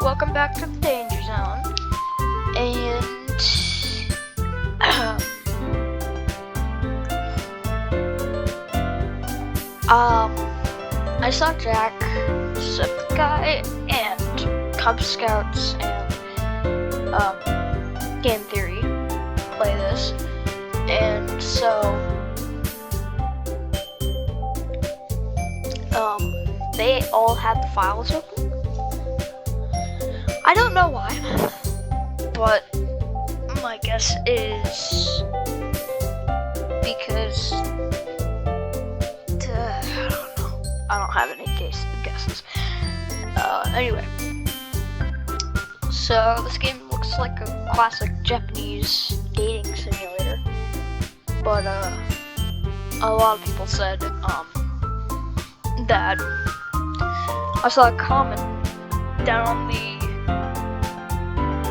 Welcome back to the Danger Zone. And I saw Jack, Zip Guy, and Cub Scouts and Game Theory play this, and so they all had the files open. I don't know why, but my guess is because I don't know. I don't have any guesses. Anyway, so this game looks like a classic Japanese dating simulator, but a lot of people said that I saw a comment down on the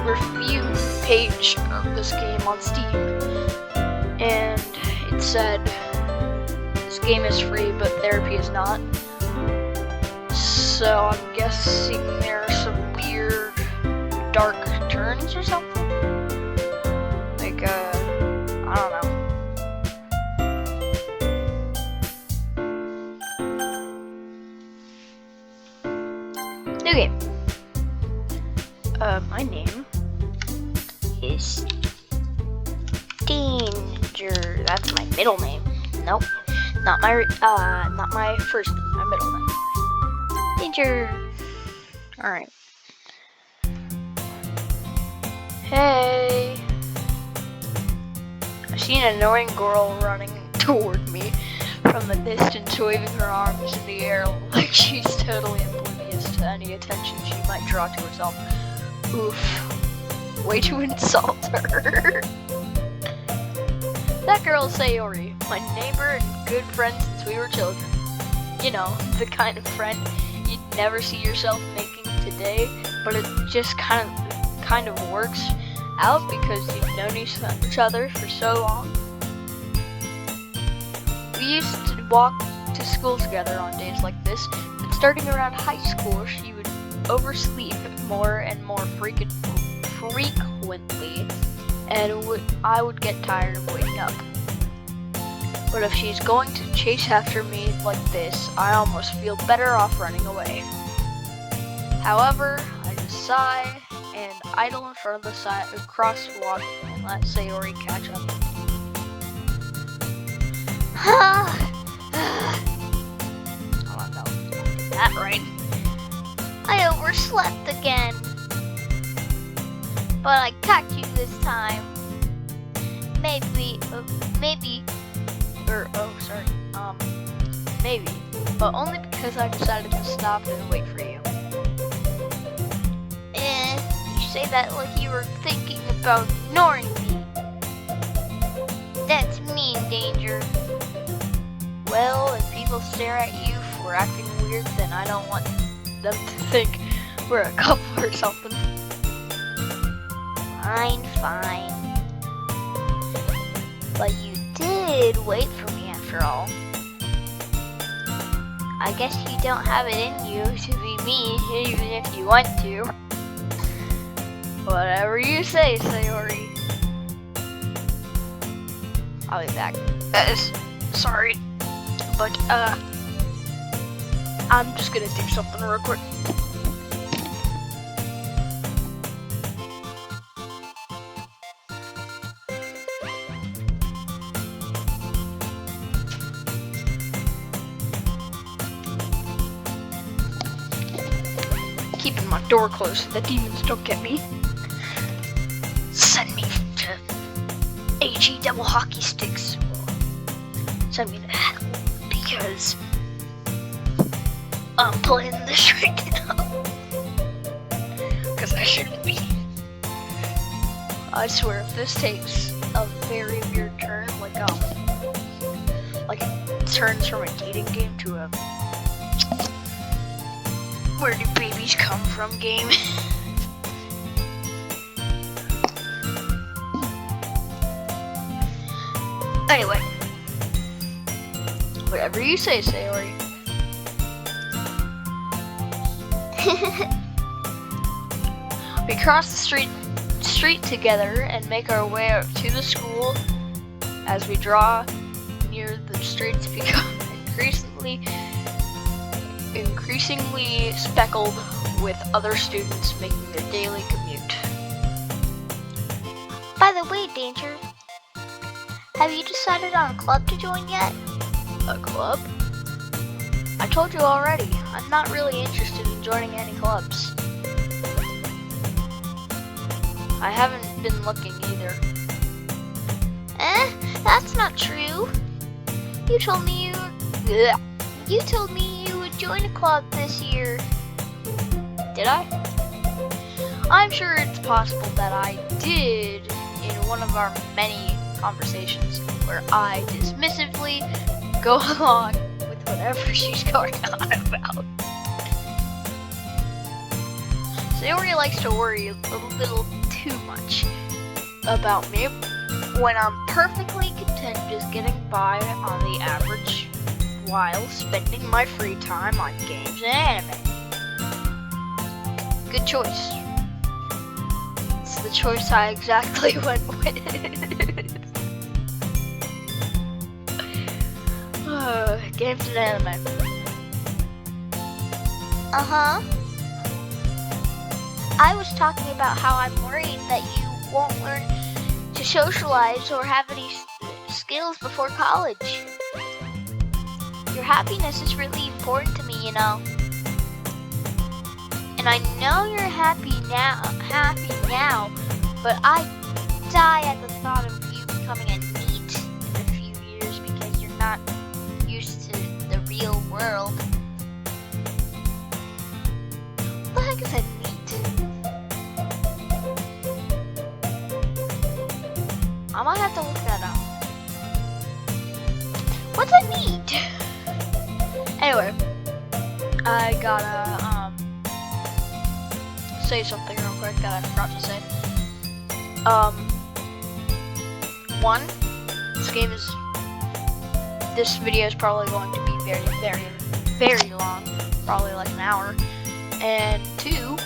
review page of this game on Steam, and it said this game is free but therapy is not. So I'm guessing there are some weird dark turns or something. Like I don't know. New game. My name is Danger. That's my middle name. Nope, not my first name. My middle name. Danger. All right. Hey. I see an annoying girl running toward me from the distance, waving her arms in the air like she's totally oblivious to any attention she might draw to herself. Oof. Way to insult her. That girl's Sayori, my neighbor and good friend since we were children. You know, the kind of friend you'd never see yourself making today, but it just kind of works out because you've known each other for so long. We used to walk to school together on days like this, but starting around high school, she would oversleep more and more frequently, and I would get tired of waking up. But if she's going to chase after me like this, I almost feel better off running away. However, I just sigh and idle in front of the crosswalk and let Sayori catch up. Oh no, that right. I overslept again. But I caught you this time. Maybe, but only because I decided to stop and wait for you. You say that like you were thinking about ignoring me. That's mean, Danger. Well, if people stare at you for acting weird, then I don't want them to think we're a couple or something. Fine. But you did wait for me after all. I guess you don't have it in you to be mean, even if you want to. Whatever you say, Sayori. I'll be back. Sorry. But, I'm just gonna do something real quick. Keeping my door closed so the demons don't get me. Send me to AG double hockey sticks. Send me to hell because I'm playing this right now. Because I shouldn't be. I swear if this takes a very weird turn, like it turns from a dating game to a where do babies come from game. Anyway, whatever you say, Sayori. We cross the street together and make our way up to the school. As we draw near, the streets become increasingly speckled with other students making their daily commute. By the way, Danger, have you decided on a club to join yet? A club? I told you already, I'm not really interested in joining any clubs. I haven't been looking either. That's not true. You told me you would join a club this year. Did I? I'm sure it's possible that I did in one of our many conversations where I dismissively go along with whatever she's going on about. Sayori likes to worry a little too much about me when I'm perfectly content just getting by on the average while spending my free time on games and anime. Good choice. It's the choice I exactly went with. Games and anime. Uh-huh. I was talking about how I'm worried that you won't learn to socialize or have any skills before college. Your happiness is really important to me, you know. And I know you're happy now, but I die at the thought of you becoming a NEET in a few years because you're not used to the real world. What the heck is a NEET? I might have to look that up. What's a NEET? Anyway, I gotta say something real quick that I forgot to say. One, this video is probably going to be very long, probably like an hour. And two,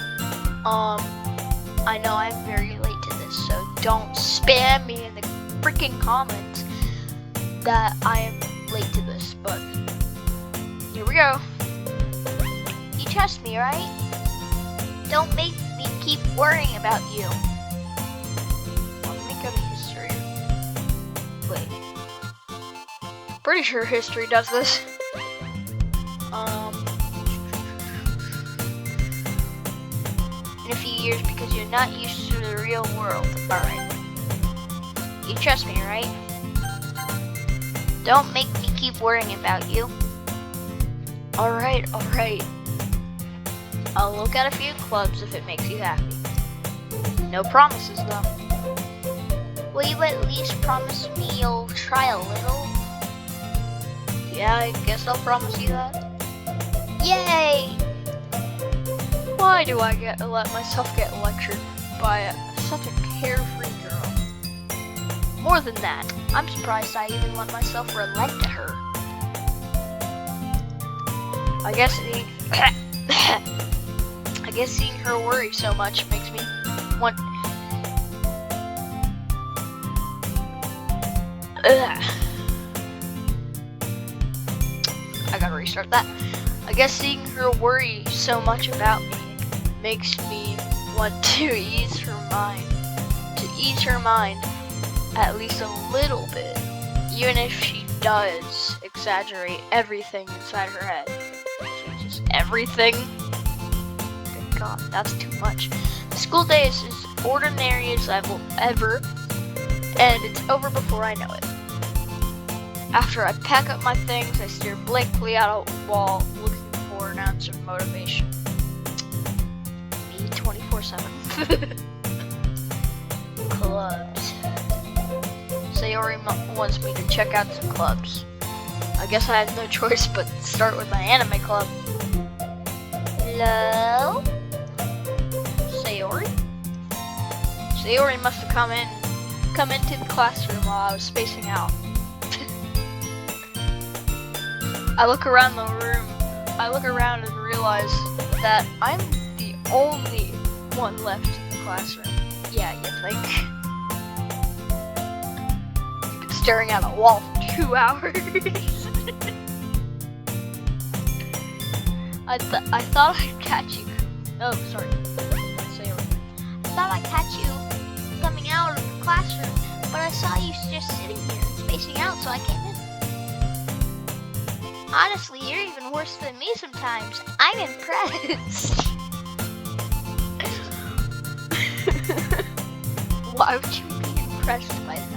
I know I'm very late to this, so don't spam me in the freaking comments that I am late to this, but here we go. You trust me, right? Don't make me keep worrying about you. Let me go to history. Wait. Pretty sure history does this. In a few years because you're not used to the real world. Alright. You trust me, right? Don't make me keep worrying about you. Alright. I'll look at a few clubs if it makes you happy. No promises though. Will you at least promise me you'll try a little? Yeah, I guess I'll promise you that. Yay! Why do I let myself get lectured by such a carefree girl? More than that, I'm surprised I even let myself relent to her. I guess seeing her worry so much makes me want. I gotta restart that. I guess seeing her worry so much about me makes me want to ease her mind. At least a little bit. Even if she does exaggerate everything inside her head. Just everything. Good God, that's too much. The school day is as ordinary as I will ever, and it's over before I know it. After I pack up my things, I stare blankly out a wall looking for an ounce of motivation. Me 24/7. Clubs. Sayori wants me to check out some clubs. I guess I have no choice but to start with my anime club. Hello? Sayori? Sayori must have come into the classroom while I was spacing out. I look around the room. I look around and realize that I'm the only one left in the classroom. Yeah, you think? You've been staring at a wall for 2 hours. I thought I'd catch you. Oh, sorry. Sayori. I thought I'd catch you coming out of the classroom, but I saw you just sitting here and spacing out, so I came in. Honestly, you're even worse than me sometimes. I'm impressed. Why would you be impressed by that?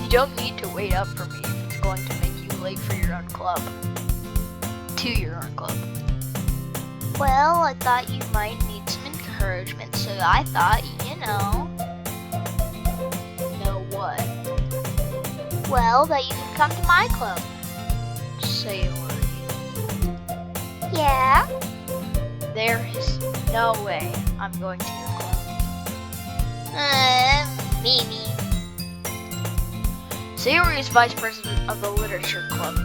You don't need to wait up for me if it's going to make you late for your own club. To your own club. Well, I thought you might need some encouragement, so I thought, you know. Know what? Well, that you could come to my club. Sayori. Yeah? There is no way I'm going to your club. Mimi. Sayori is vice president of the literature club.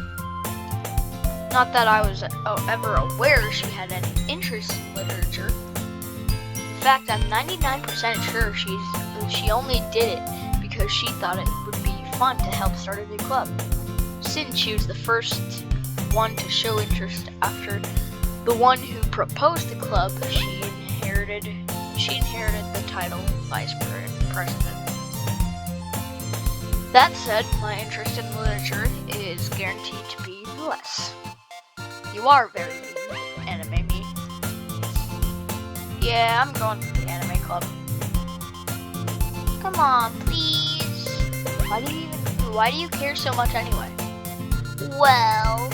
Not that I was ever aware she had any interest in literature. In fact, I'm 99% sure she only did it because she thought it would be fun to help start a new club. Since she was the first one to show interest after the one who proposed the club, she inherited the title vice president. That said, my interest in literature is guaranteed to be less. You are very mean, anime me. Yeah, I'm going to the anime club. Come on, please. Why do you care so much anyway? Well,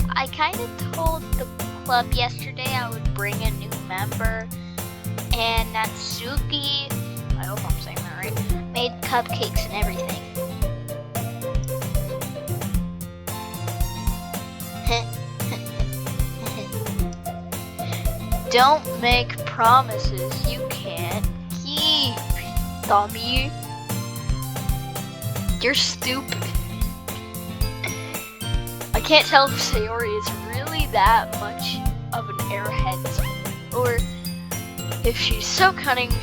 I kind of told the club yesterday I would bring a new member, and Natsuki, I hope I'm saying that right, made cupcakes and everything. Don't make promises you can't keep, dummy. You're stupid. I can't tell if Sayori is really that much of an airhead, or if she's so cunning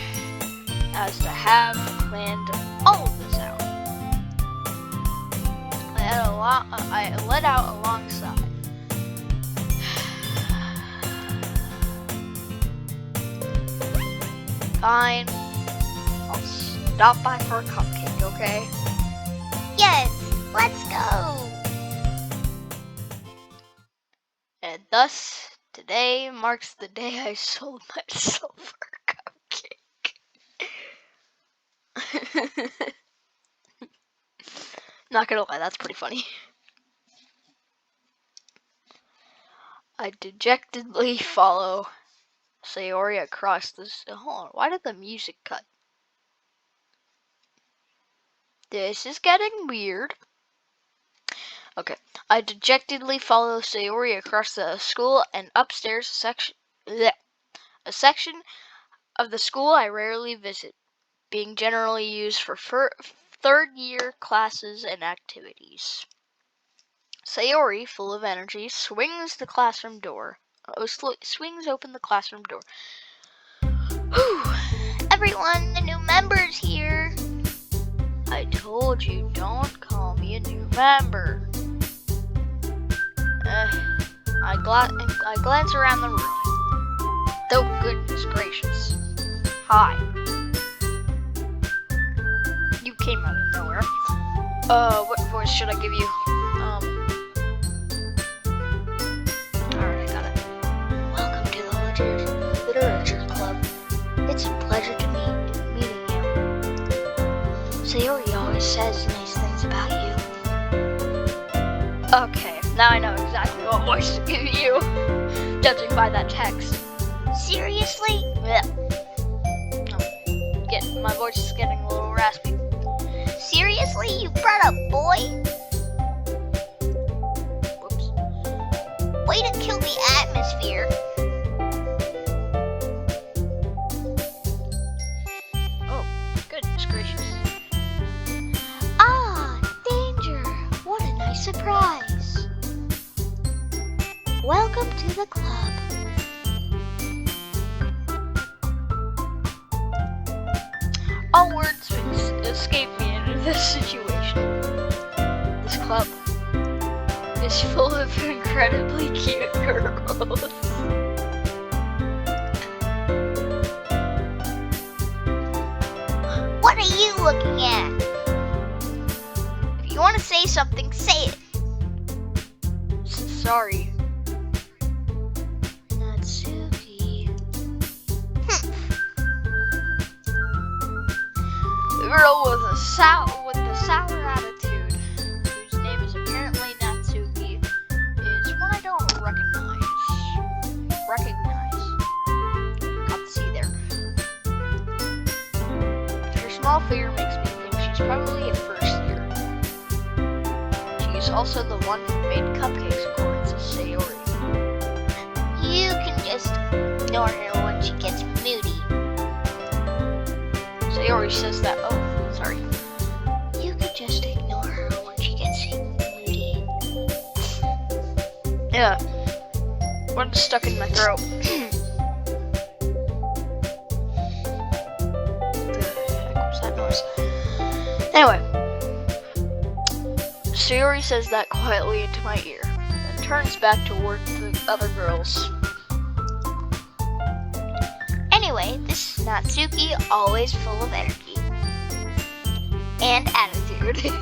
as to have planned all of this out. I let out alongside. Fine. I'll stop by for a cupcake, okay? Yes, let's go. And thus, today marks the day I sold myself for a cupcake. Not gonna lie, that's pretty funny. I dejectedly follow Sayori across this. Hold on, why did the music cut? This is getting weird. Okay, I dejectedly follow Sayori across the school and upstairs a section of the school I rarely visit, being generally used for third-year classes and activities. Sayori, full of energy, swings open the classroom door. Whew. Everyone, the new member's here. I told you, don't call me a new member. I glance around the room. Oh, goodness gracious. Hi. You came out of nowhere. What voice should I give you? Alright, I got it. Welcome to the Literature Club. It's a pleasure to meeting you. Sayori always says nice things about you. Okay, now I know exactly what voice to give you, judging by that text. Seriously? Yeah. My voice is getting a little raspy. Seriously? You brought a boy? Whoops. Way to kill the atmosphere. Oh, goodness gracious. Ah, danger. What a nice surprise. Welcome to the club. escape me into this situation. This club is full of incredibly cute girls. What are you looking at? If you want to say something, say it. Sorry. Natsuki. The girl with the sour attitude, whose name is apparently Natsuki, is one I don't recognize. Got the C there. Her small figure makes me think she's probably in first year. She's also the one who made cupcakes, according to Sayori. You can just ignore her when she gets moody. Sayori says that. Oh, sorry. You could just ignore her when she gets moody. Yeah. One's stuck in my throat. Anyway, Sayori says that quietly into my ear, and turns back toward the other girls. Anyway, this is Natsuki, always full of energy. And attitude.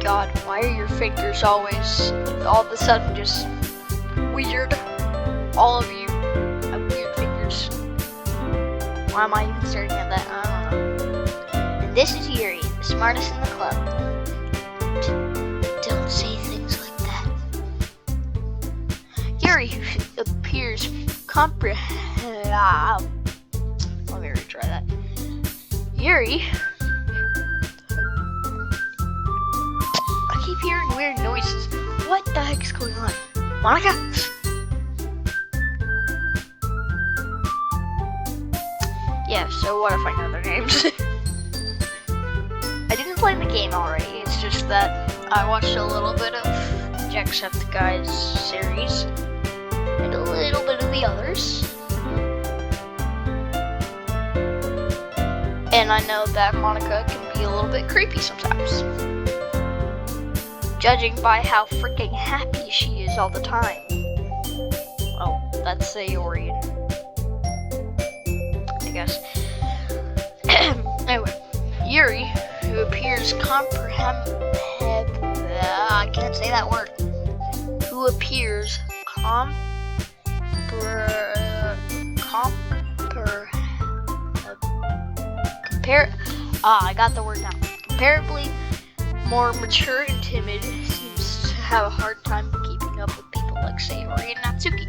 God, why are your fingers always, all of a sudden, just weird? All of you have weird fingers. Why am I even staring at that? I don't know. And this is Yuri, the smartest in the club. Don't say things like that. Yuri appears Let me retry that. Yuri. I keep hearing weird noises. What the heck is going on? Monica? Yeah, so what if I know their names? I didn't play the game already, it's just that I watched a little bit of Jacksepticeye's series and a little bit of the others. And I know that Monica can be a little bit creepy sometimes. Judging by how freaking happy she is all the time. Well, that's Sayori, I guess. Anyway, Yuri, who appears I can't say that word. Who appears I got the word now. Comparably more mature and timid, seems to have a hard time keeping up with people like Sayori and Natsuki.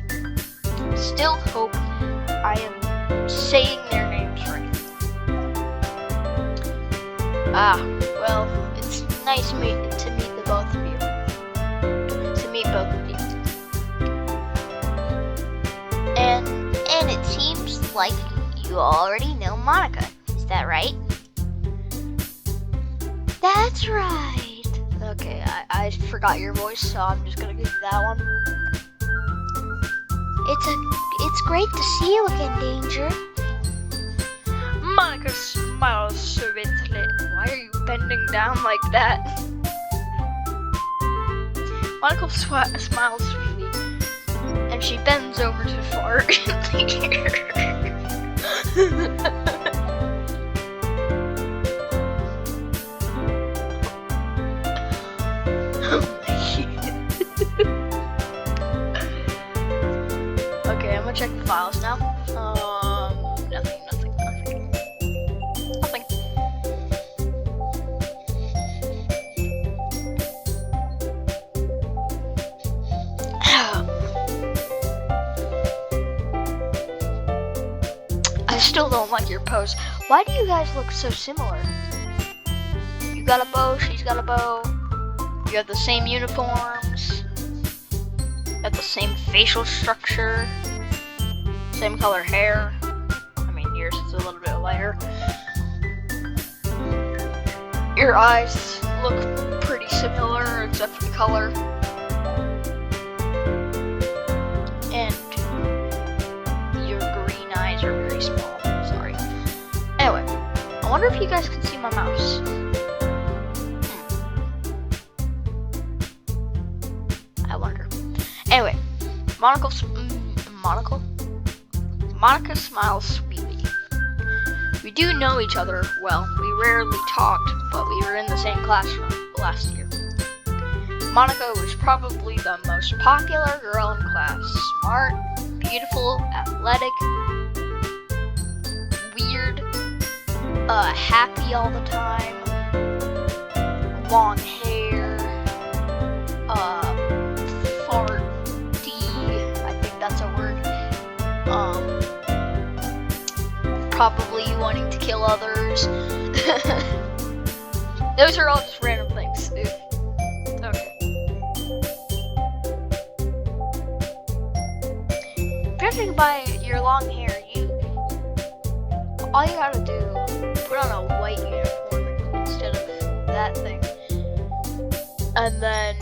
Still hope I am saying their names right. Well, it's nice to meet the both of you. And it seems like you already know Monica. Is that right? That's right. Okay, I forgot your voice, so I'm just gonna give you that one. It's great to see you again, Danger. Monica smiles sweetly. Why are you bending down like that? Monica smiles sweetly, and she bends over to fart in the air. Okay, I'm gonna check the files now. Nothing. I still don't like your pose. Why do you guys look so similar? You got a bow, she's got a bow. You have the same uniforms. You have the same facial structure. Same color hair. I mean, yours is a little bit lighter. Your eyes look pretty similar, except for the color. And your green eyes are very small. Sorry. wonder if you guys can see my mouse. I wonder. Anyway, Monica smiles sweetly. We do know each other well. We rarely talked, but we were in the same classroom last year. Monica was probably the most popular girl in class. Smart, beautiful, athletic, weird, happy all the time, long hair, farty, I think that's a word, probably wanting to kill others. Those are all just random things. Okay. Judging by your long hair, all you gotta do, put on a white uniform instead of that thing, and then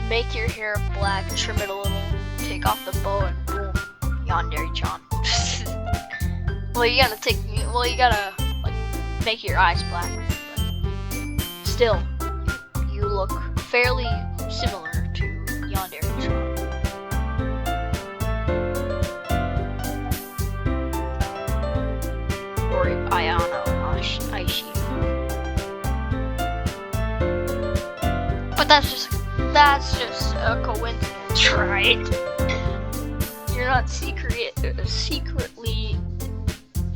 make your hair black, trim it a little, take off the bow, and boom, yandere-chan. Well, you gotta like make your eyes black, but still, you look fairly similar to yandere-chan. Or Ayano Aishi. But that's just a coincidence, right? You're not secretly.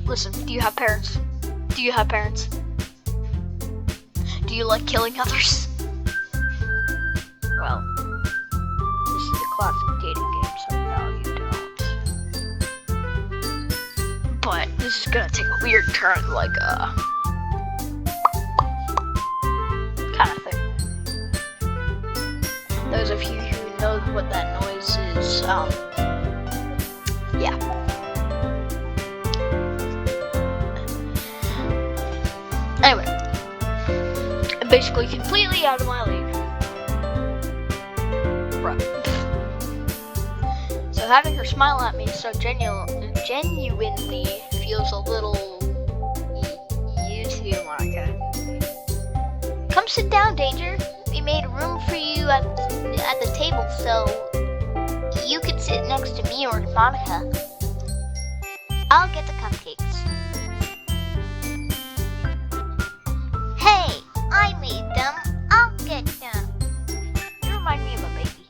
Listen, do you have parents? Do you have parents? Do you like killing others? Well, this is a classic dating game, so no, you don't. But this is gonna take a weird turn, like kind of thing. Those of you who know what that noise is, yeah. Anyway, I'm basically completely out of my league. Right. So having her smile at me so genuinely feels a little. You too, Monica. Come sit down, Danger. We made room for you at the table so you could sit next to me or Monica. I'll get the cupcakes. Hey, I made them. I'll get them. You remind me of a baby.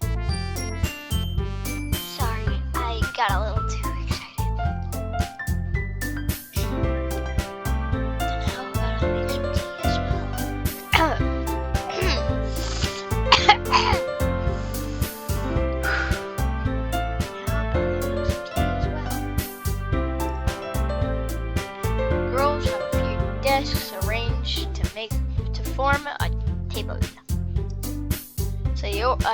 Sorry, I got a little too excited. And how about I make some tea as well? Girls have a few desks arranged to form a table.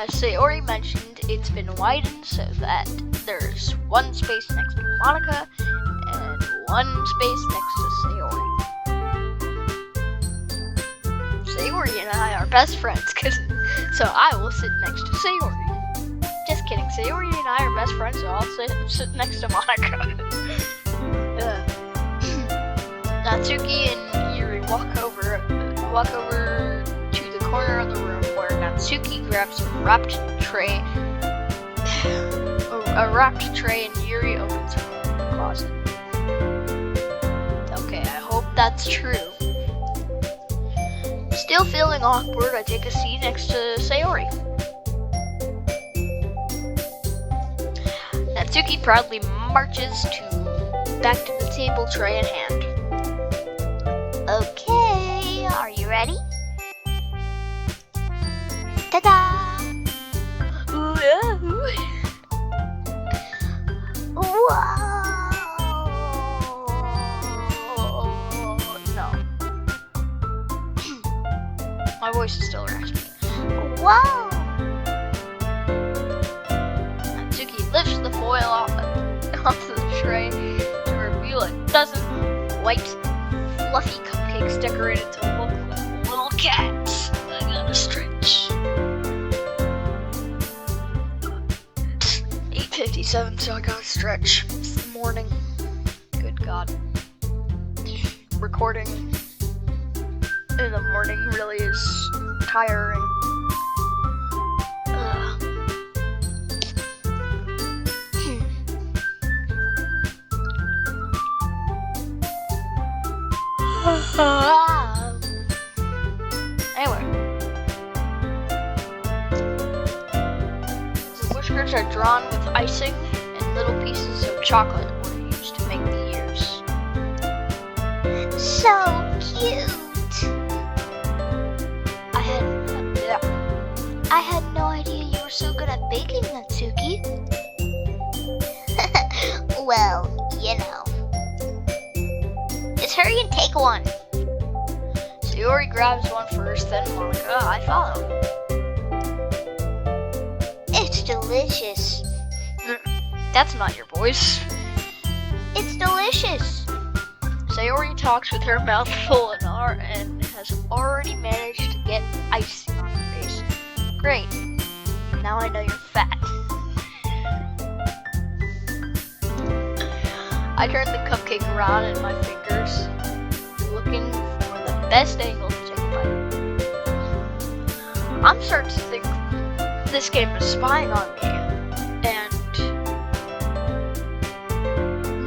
Sayori mentioned it's been widened so that there's one space next to Monica and one space next to Sayori. Sayori and I are best friends, so I will sit next to Sayori. Just kidding, Sayori and I are best friends, so I'll sit next to Monica. Natsuki and Yuri walk over to the corner of the room where Natsuki grabs a wrapped tray and Yuri opens her closet. Okay, I hope that's true. Still feeling awkward, I take a seat next to Sayori. Natsuki proudly marches back to the table, tray in hand. Okay, are you ready? Ta-da! Whoa! No. My voice is still raspy. Whoa! Natsuki lifts the foil off the tray to reveal a dozen white, fluffy cupcakes decorated to look like little cats. I gotta stretch. 8:57, so I gotta stretch. It's the morning. Good God. Recording in the morning really is tiring. Anyway, the whiskers are drawn with icing and little pieces of chocolate were used to make the ears. So cute. I had no idea you were so good at baking, Natsuki. Well, you know. Just hurry and take one. Sayori grabs one first, then Monica. I follow. It's delicious. That's not your voice. It's delicious. Sayori talks with her mouth full and has already managed to get icing on her face. Great. Now I know you're fat. I turn the cupcake around in my fingers, looking for the best angle to take a bite. I'm starting to think this game is spying on me and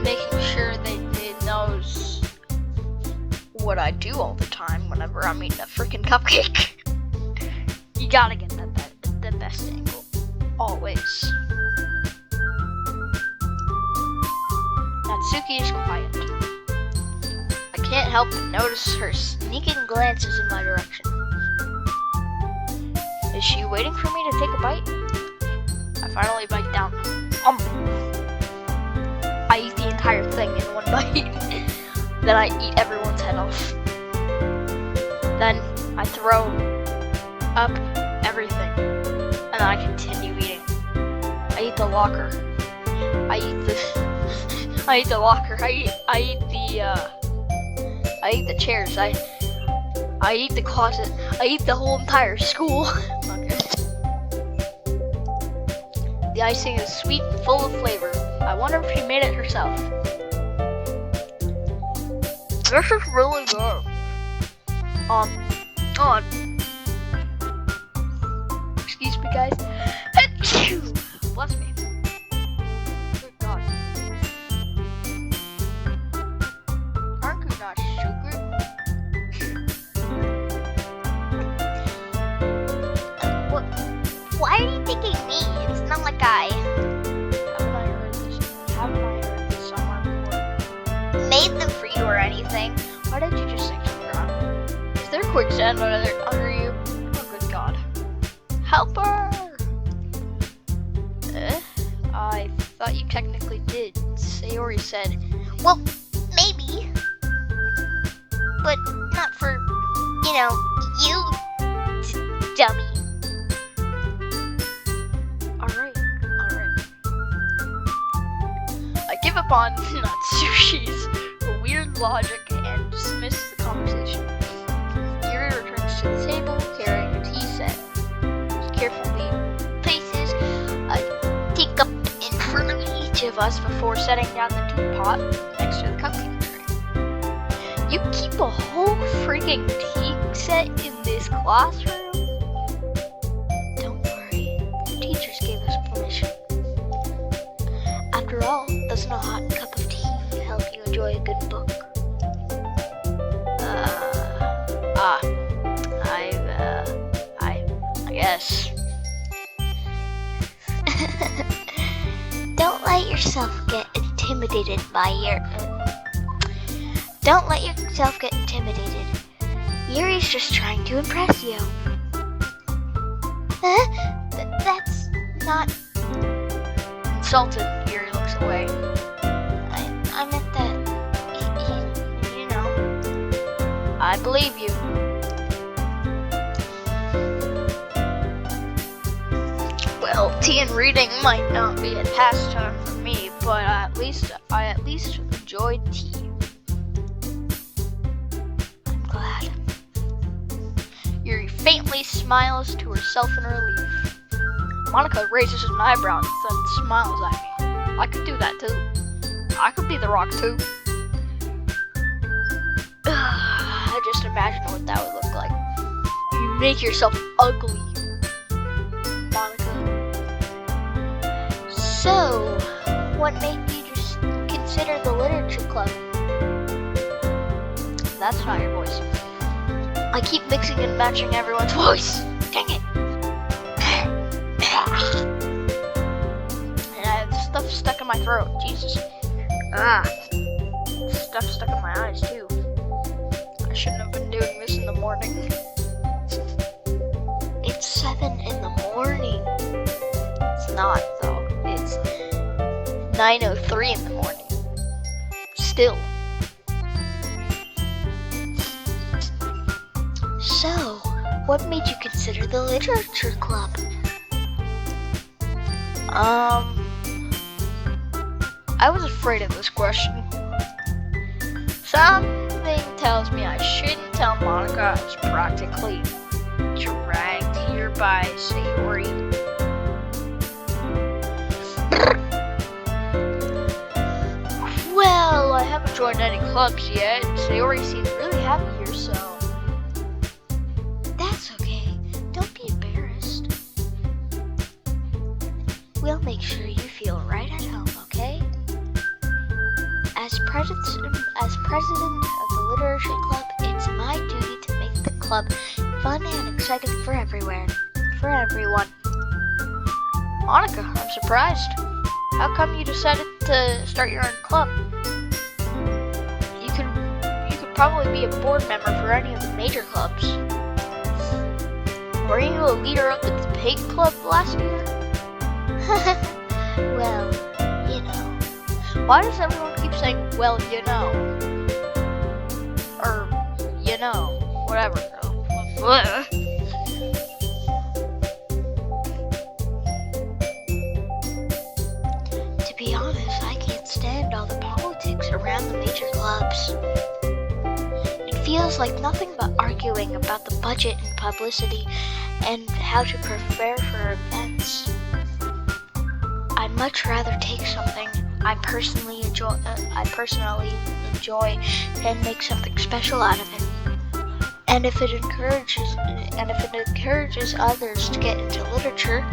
making sure that it knows what I do all the time whenever I'm eating a freaking cupcake. You gotta get the best angle, always. Natsuki is quiet. I can't help but notice her sneaking glances in my direction. Is she waiting for me to take a bite? I finally bite down. I eat the entire thing in one bite. Then I eat everyone's head off. Then I throw up everything. And then I continue eating. I eat the locker. I eat the locker. I eat the chairs. I eat the closet. I eat the whole entire school. Okay. The icing is sweet and full of flavor. I wonder if she made it herself. This is really good. Excuse me, guys. Bless me. Good God. Aren't you not sugar? Why are you thinking me? It's not like Haven't I heard this somewhere before? made them for you or anything. Why did you just sink to the ground? Is there quicksand under you? Oh, good God. Help her! I thought you technically did. Sayori said. Well, maybe. But not for, you, dummy. Alright. I give up on Natsuki's weird logic and dismiss the conversation. Yuri returns to the table carrying a tea set. She carefully places a teacup in front of each of us before setting down the teapot next to the cupcake tray. You keep a whole freaking tea set in this classroom? Don't worry, the teachers gave us permission. After all, doesn't a hot cup of tea help you enjoy a good book? I guess. Don't let yourself get intimidated Yuri's just trying to impress you. That's not... Insulted, Yuri looks away. I meant that... You know. I believe you. Well, tea and reading might not be a pastime for me, but I at least enjoyed tea. I'm glad. Yuri faintly smiles to herself in relief. Monica raises an eyebrow and then smiles at me. I could do that too. I could be the Rock too. I just imagine what that would look like. You make yourself ugly, Monica. So, what made you just consider the literature club? That's not your voice. I keep mixing and matching everyone's voice. Dang it. And I have stuff stuck in my throat. Jesus. Stuff stuck in my eyes too. I shouldn't have been doing this in the morning. It's 7 in the morning. It's not though. It's 9:03 in the morning. Still. So, what made you consider the literature club? I was afraid of this question. Something tells me I shouldn't tell Monica I was practically dragged here by Sayori. Well, I haven't joined any clubs yet. Sayori seems really happy here, so... That's okay. Don't be embarrassed. We'll make sure you feel right at home, okay? As president of the literature club, it's my duty to make the club fun and exciting for everyone. Monica, I'm surprised. How come you decided to start your own club? You could probably be a board member for any of the major clubs. Were you a leader of the debate club last year? Well, you know. Why does everyone keep saying, well, you know? Or, you know, whatever. To be honest, I can't stand all the politics around the major clubs. It feels like nothing but arguing about the budget and publicity and how to prepare for events. I'd much rather take something I personally enjoy and make something special out of it. And if it encourages others to get into literature,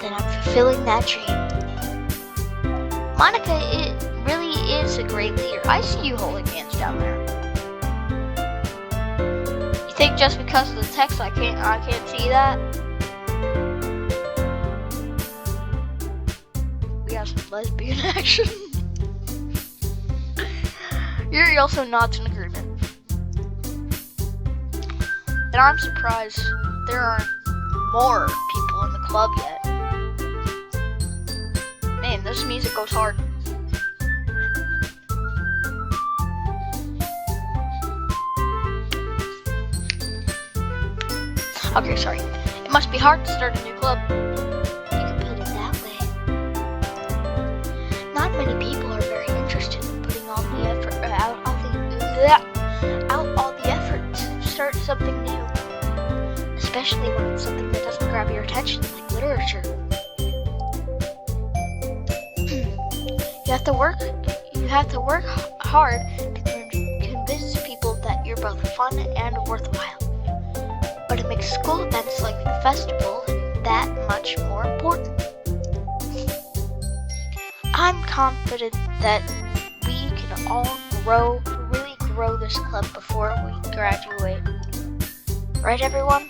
then I'm fulfilling that dream. Monica, it really is a great leader. I see you holding hands down there. You think just because of the text I can't see that? We have some lesbian action. Yuri also nods in agreement. And I'm surprised there aren't more people in the club yet. Man, this music goes hard. Okay, sorry. It must be hard to start a new club. You can put it that way. Not many people are very interested in putting all the effort out all the effort to start something new. Especially when it's something that doesn't grab your attention, like literature. You have to work hard to convince people that you're both fun and worthwhile. But it makes school events like the festival that much more important. I'm confident that we can all really grow this club before we graduate. Right, everyone?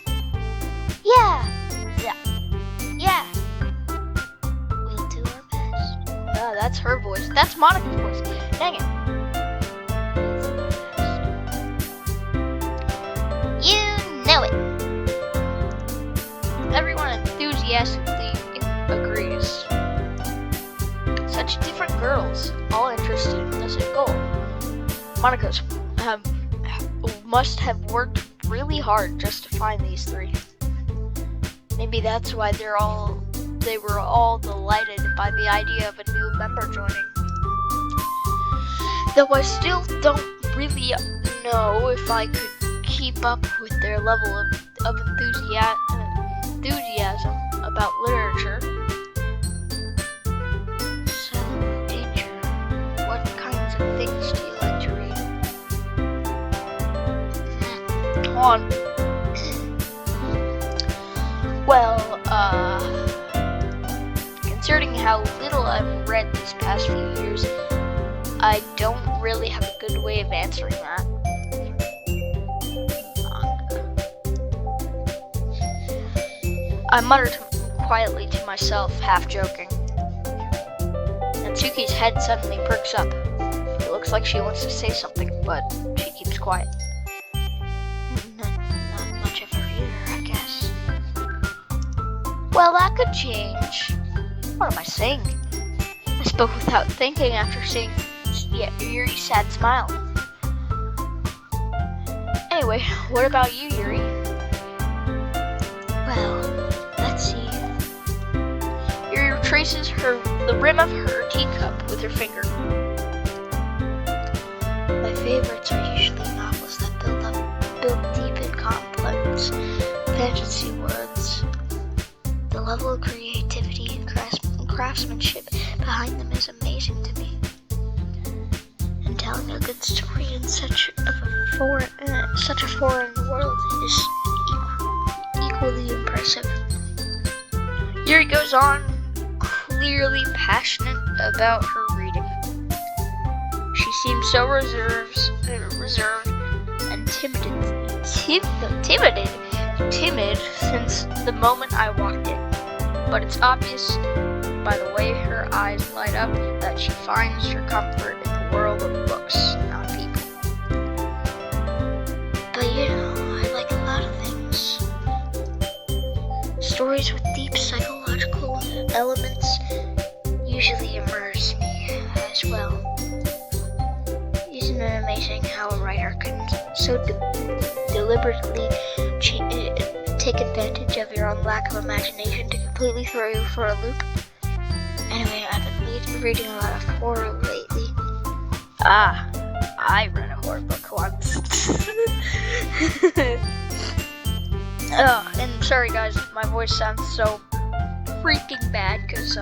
Yeah. We'll do our best. That's her voice. That's Monica's voice. Dang it. You know it. Everyone enthusiastically agrees. Such different girls, all interested in the same goal. Monica's must have worked really hard just to find these three. Maybe that's why they were all delighted by the idea of a new member joining. Though I still don't really know if I could keep up with their level of enthusiasm about literature. So, Danger, what kinds of things do you like to read? how little I've read these past few years, I don't really have a good way of answering that. I muttered quietly to myself, half joking. Natsuki's head suddenly perks up. It looks like she wants to say something, but she keeps quiet. Not much of a reader, I guess. Well, that could change. What am I saying? I spoke without thinking after seeing Yuri's sad smile. Anyway, what about you, Yuri? Well, let's see. Yuri retraces the rim of her teacup with her finger. My favorites are usually novels that build deep and complex fantasy worlds. The level of creativity and craftsmanship behind them is amazing to me. And telling a good story in such a foreign world is equally impressive. Yuri goes on, clearly passionate about her reading. She seems so reserved and timid since the moment I walked in. But it's obvious by the way her eyes light up that she finds her comfort in the world of books, not people. But you know, I like a lot of things. Stories with deep psychological elements usually immerse me as well. Isn't it amazing how a writer can so deliberately take advantage of your own lack of imagination to completely throw you for a loop? Anyway, I've been reading a lot of horror lately. I read a horror book once. And sorry guys, my voice sounds so freaking bad because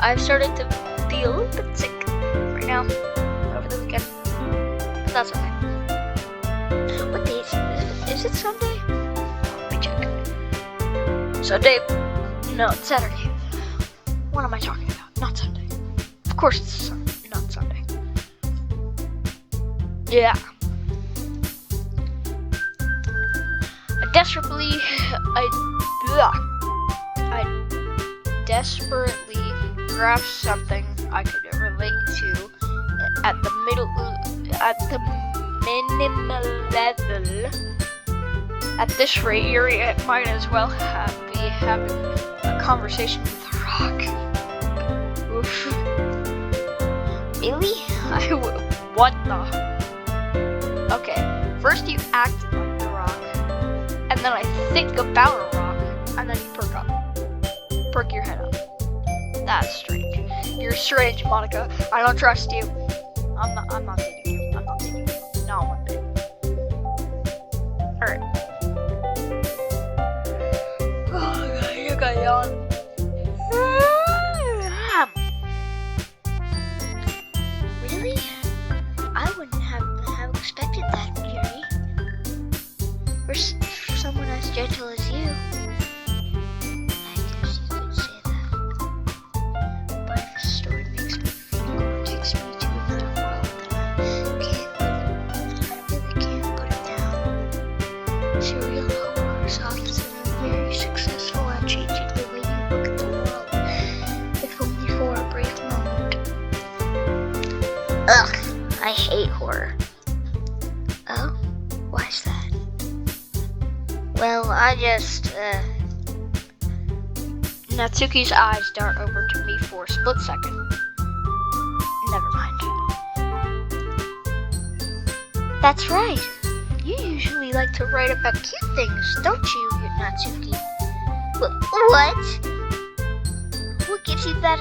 I've started to be a little bit sick right now over the weekend. But that's okay. What day is it Sunday? Let me check. Sunday? No, it's Saturday. What am I talking about? Not Sunday. Of course it's not Sunday. Yeah. I desperately grasped something I could relate to at the minimal level. At this rate, Yuri might as well be having a conversation with a rock. Oof. Really? What the? Okay, first you act like the rock, and then I think about a rock, and then you perk up. Perk your head up. That's strange. You're strange, Monica. I don't trust you. I'm not dating you. I'm not dating you. Not one bit. Alright. Oh god, you got yawn. Really? I wouldn't have expected that, Yuri. For someone as gentle as you. I guess you could say that. But if a story makes me feel or takes me to another world, then I really can't put it down. Serial horrors often are very successful at changing the way you look at the world, if only for a brief moment. Ugh, I hate horror. Oh? Why's that? Well, I just, Natsuki's eyes dart over to me for a split second. Never mind. That's right. You usually like to write about cute things, don't you, Natsuki? What? What gives you that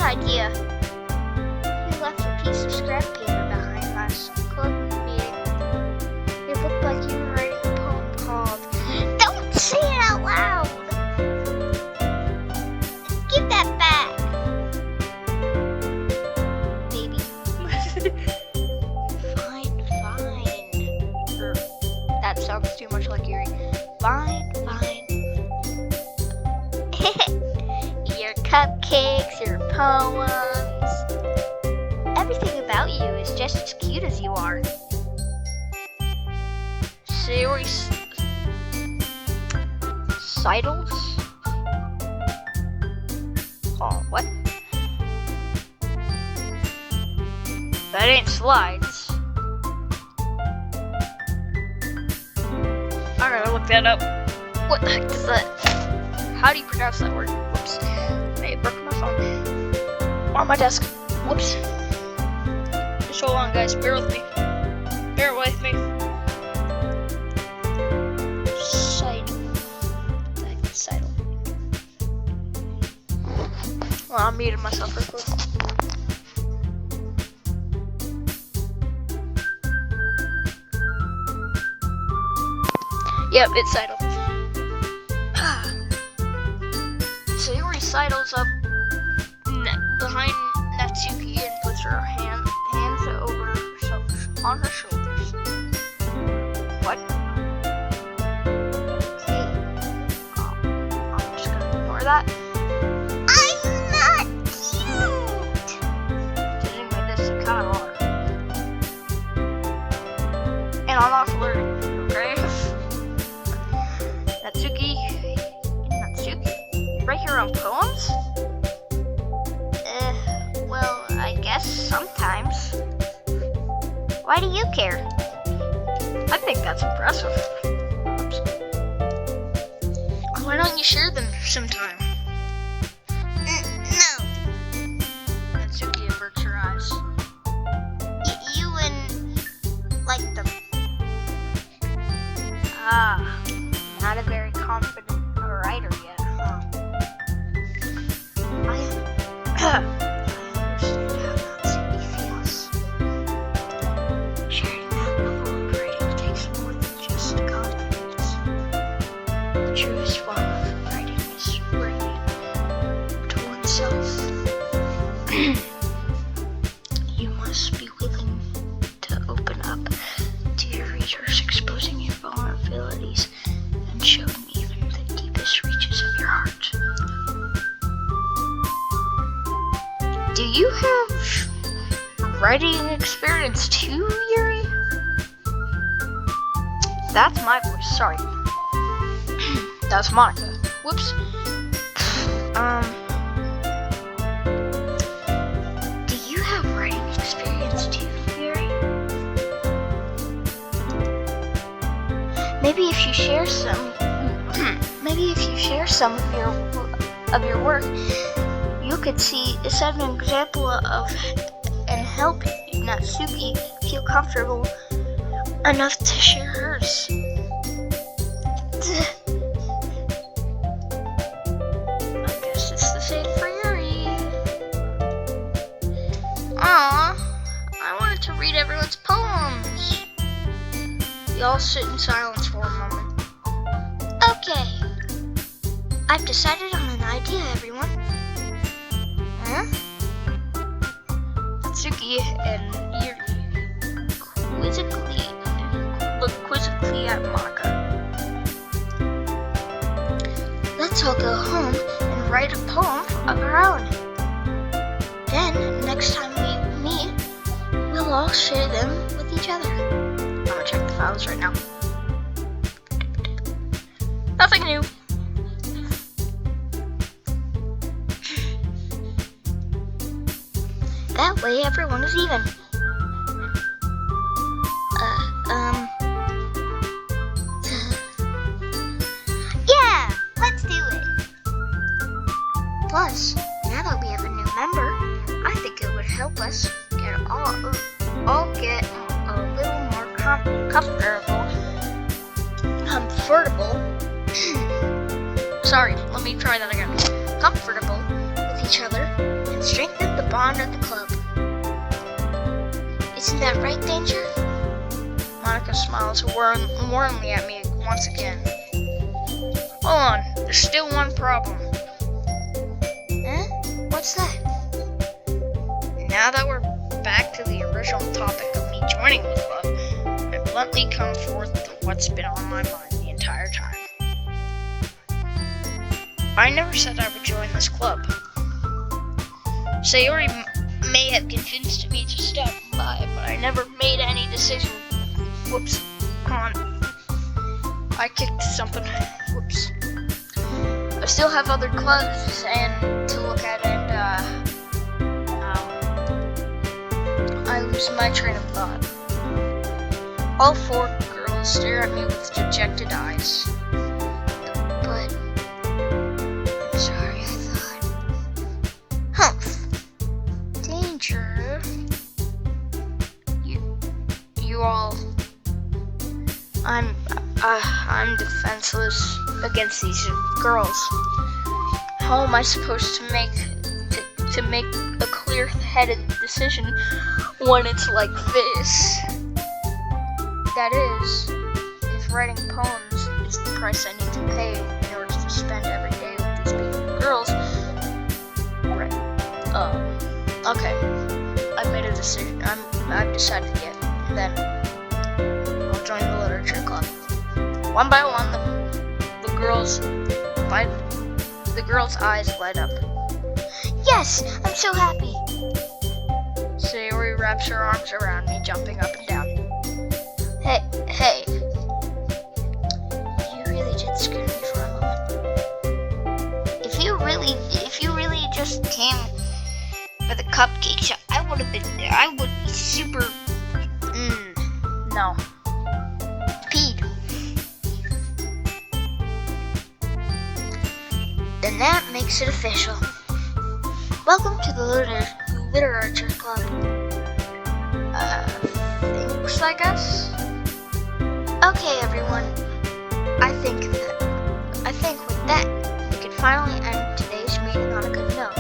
idea? You left a piece of scrap paper behind last club meeting. It looked like you were writing a poem called "Don't Say It Out Loud." Give that back, baby. Fine. That sounds too much like Yuri. Fine. Your cupcakes, your poems. Everything about you is just as cute as you are. Savory Sidles? Oh, what? That ain't slides. I gotta look that up. What the heck is that? How do you pronounce that word? Whoops. I broke my phone. On my desk. Whoops. Just hold on, guys. Bear with me. Bear with me. Sidle. Well, I'm muting myself real quick. Yep, it's Sidle. So he recitals up behind Natsuki and puts her hands over on her shoulders. What? Okay. I'm just gonna ignore that. I'm not cute! Judging by this, you kinda are. And I'm not flirting, okay? Natsuki, you write your own poems? Well, I guess sometimes. Why do you care? I think that's impressive. Oops. Why don't you share them sometime? No. Natsuki averts her eyes. You wouldn't like them. Not a very confident writer yet, huh? I understand how Natsuki feels. Sharing that level of writing takes more than just confidence. The truest form of writing is writing to oneself. You must be willing to open up to your readers, exposing your vulnerabilities and showing even the deepest reaches of your heart. Do you have writing experience too, Yuri? That's my voice, sorry. That's Monica. Whoops. Do you have writing experience too, Yuri? Maybe if you share some of your work, you could set an example of and help Natsuki feel comfortable enough to share hers. I guess it's the same for Yuri. Aww, I wanted to read everyone's poems. We all sit in silence for a moment. Okay. I've decided on an idea, everyone. Huh? Natsuki and Yuri look quizzically at Monica. Let's all go home and write a poem of our own. Then, next time we meet, we'll all share them with each other. I'm gonna check the files right now. Nothing new. That way everyone is even. Yeah, let's do it. Plus, now that we have a new member, I think it would help us get all get a little more comfortable. Sorry, let me try that again. Comfortable with each other and strengthen the bond of the club. Isn't that right, Danger? Monica smiles warmly at me once again. Hold on, there's still one problem. Huh? What's that? Now that we're back to the original topic of me joining the club, I bluntly come forth with what's been on my mind the entire time. I never said I would join this club. Sayori may have convinced me to stop by, but I never made any decision. Whoops. Come on. I kicked something. Whoops. I still have other clubs and to look at, and I lose my train of thought. All four girls stare at me with dejected eyes. But I'm sorry, I thought. Humph. Danger. You all. I'm defenseless against these girls. How am I supposed to make a clear-headed decision when it's like this? That is, if writing poems is the price I need to pay in order to spend every day with these beautiful girls. Right. Okay. I made a decision. I've decided to get. Then I'll join the literature club. One by one, the girls' eyes light up. Yes, I'm so happy. Sayori wraps her arms around me, jumping up and down. Hey. You really did scare me for a moment. If you really just came for the cupcakes, I would be super. No. Peed. Then that makes it official. Welcome to the literature club. Thanks, I guess. Okay, everyone. I think with that, we can finally end today's meeting on a good note.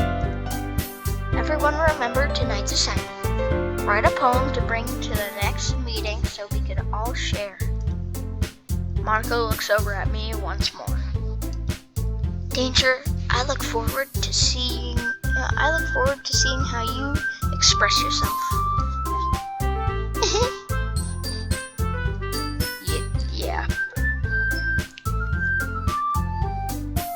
Everyone remember tonight's assignment. Write a poem to bring to the next meeting so we can all share. Marco looks over at me once more. Danger, I look forward to seeing how you express yourself. Yeah.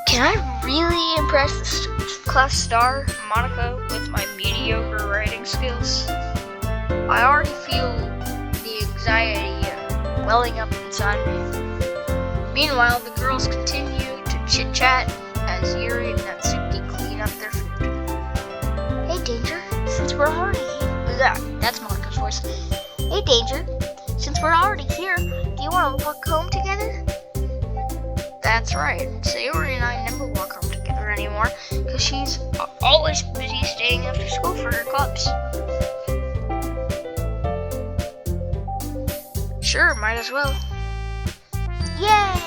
Can I really impress the class star, Monica, with my mediocre writing skills? I already feel the anxiety welling up inside me. Meanwhile, the girls continue to chit-chat as Yuri and Natsuki clean up their food. Hey, Danger, since we're already here... That's Monica's voice. Hey, Danger, since we're already here, do you want to walk home together? That's right. Sayori and I never walk home together anymore, because she's always busy staying after school for her clubs. Sure, might as well. Yay!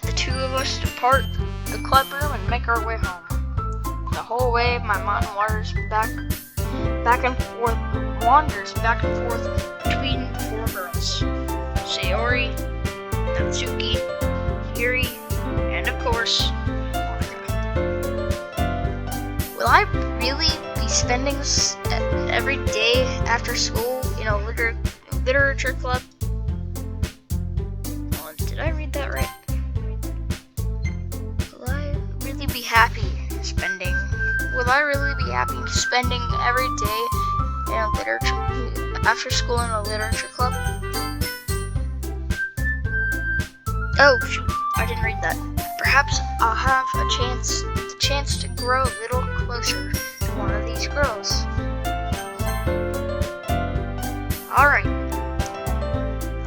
The two of us depart the club room and make our way home. The whole way, my mind wanders back and forth between four girls: Sayori, Natsuki, Yuri, and of course, Monica. Will I really be spending every day after school in a literature club? Oh, did I read that right? Will I really be happy spending every day in a after school in a literature club? Oh shoot, I didn't read that. Perhaps I'll have the chance to grow a little closer to one of these girls. Alright.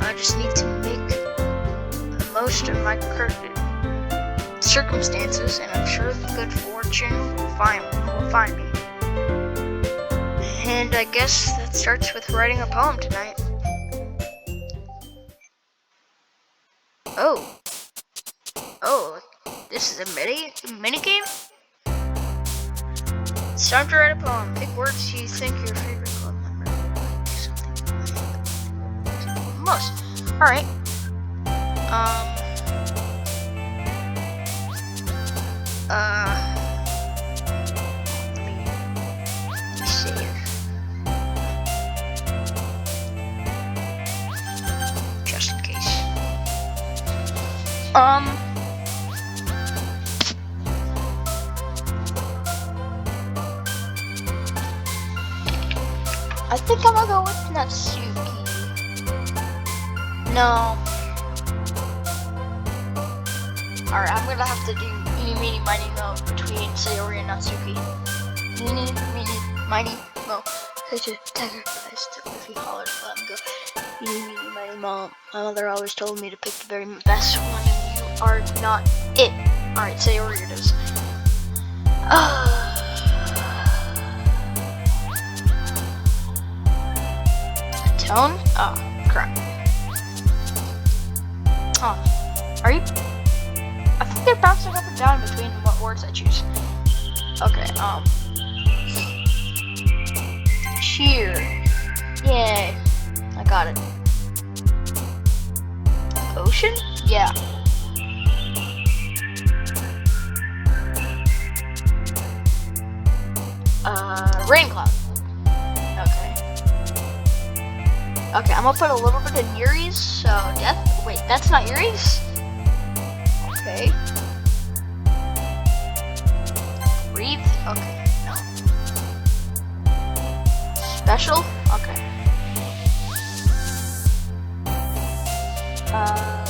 I just need to make the most of my current circumstances, and I'm sure good fortune will find me. And I guess that starts with writing a poem tonight. Oh, this is a mini game? It's time to write a poem. Pick words you think your favorite club member would like something most. Alright. Let me save. I think I'm gonna go with Natsuki. No. Alright, I'm gonna have to do Eeny, Meeny, Miny, Mo between Sayori and Natsuki. Eeny, Meeny, Miny, Mo. Such a tiger, I still if he hollers, let him go. Eeny, Meeny, Miny, Mo. My mother always told me to pick the very best one, and you are not it. Alright, Sayori it is. Tone? Oh, crap. Oh, are you? I think they're bouncing up and down between what words I choose. Okay, cheer. Yay. I got it. Ocean? Yeah. Rain cloud. Okay, I'm gonna put a little bit of Yuri's, so death. Wait, that's not Yuri's? Okay. Breathe? Okay, no. Special? Okay. No.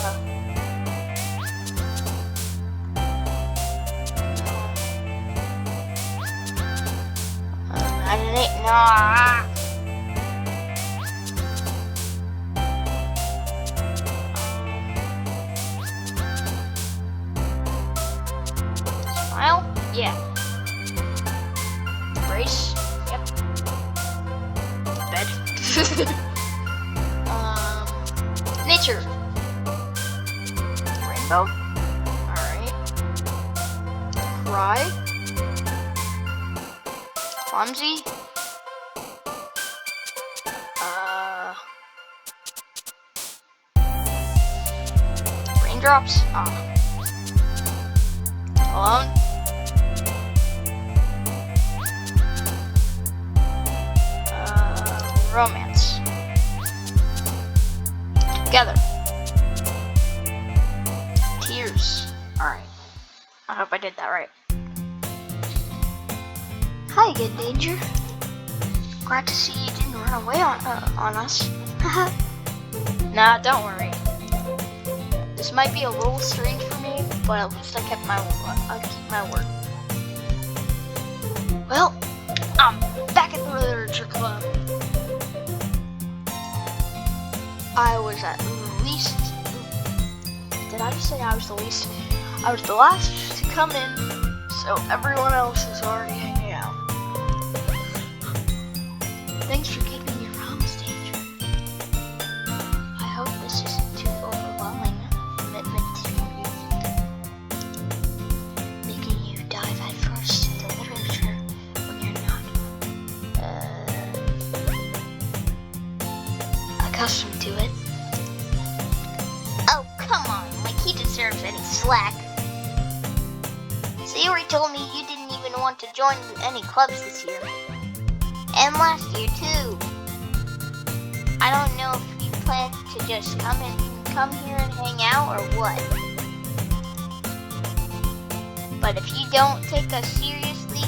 Yeah. Brace. Yep. Bed. Nature. Rainbow. Alright. Cry. Clumsy. Raindrops. Alone. Romance. Together. Tears. Alright. I hope I did that right. Hi again, Danger. Glad to see you didn't run away on us. Nah, don't worry. This might be a little strange for me, but at least I kept I'll keep my word. Well, I'm back at the literature club. I was at least. Did I just say I was the least? I was the last to come in, so everyone else is already hanging out. Thanks for keeping your promise, Danger. I hope this isn't too overwhelming commitment to you. Making you dive headfirst into literature when you're not accustomed to it. Oh, come on, like he deserves any slack. Sayori told me you didn't even want to join any clubs this year. And last year too. I don't know if you plan to just come here and hang out or what. But if you don't take us seriously,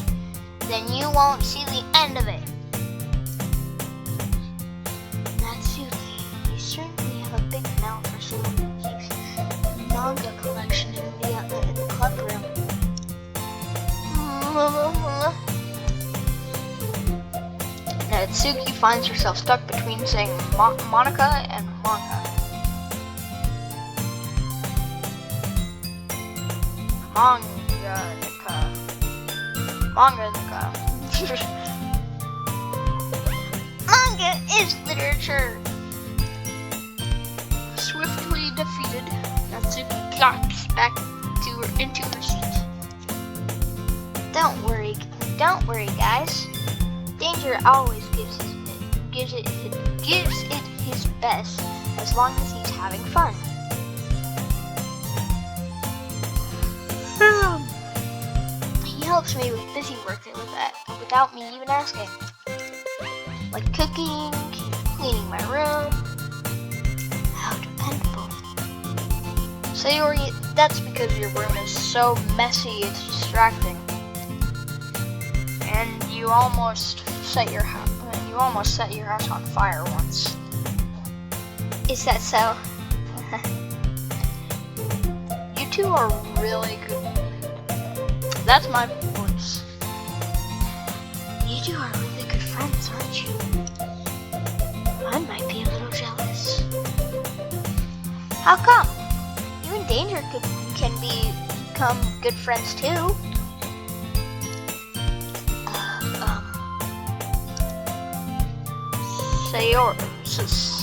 then you won't see the end of it. Natsuki, you certainly have a big mouth for someone who keeps a manga collection in the club room. Natsuki finds herself stuck between saying Monica and manga. Manga. Manga is literature. Swiftly defeated, Natsuki clocks back into her seat. Don't worry, guys. Danger always gives it his best as long as he's having fun. He helps me with busy work without me even asking, like cooking, cleaning my room. How dependable. Sayori that's because your room is so messy, it's distracting. And you almost set your house on fire once. Is that so? You two are really good. That's my voice. You two are really good friends, aren't you? I might be a little jealous. How come? You and Danger can become good friends too.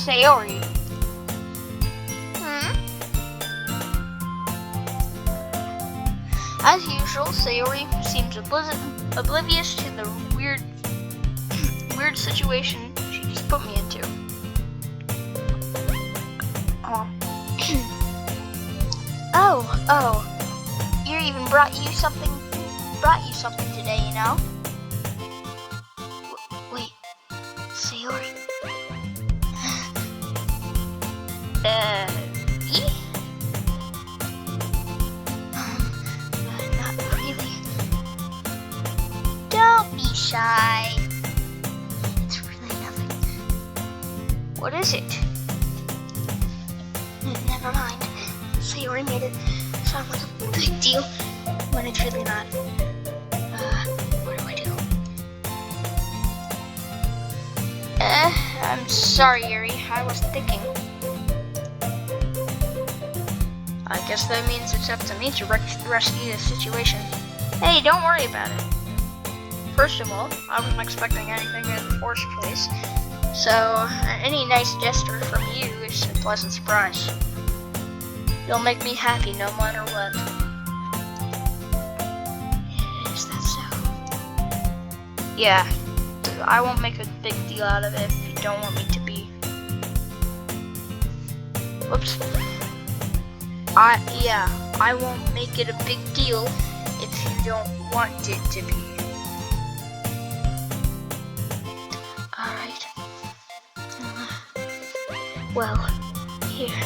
Sayori. As usual, Sayori seems oblivious to the weird situation she just put me into. Oh, Yuri even brought you something today, you know? Wait, Sayori. Me? Not really. Don't be shy. It's really nothing. What is it? Never mind. Sayori made it sound like a big deal when it's really not. What do I do? I'm sorry, Yuri. I was thinking. I guess that means it's up to me to rescue the situation. Hey, don't worry about it. First of all, I wasn't expecting anything in the first place, so any nice gesture from you is a pleasant surprise. You'll make me happy no matter what. Is that so? Yeah, I won't make a big deal out of it if you don't want me to be. Whoops. I won't make it a big deal if you don't want it to be. Alright. Well, here.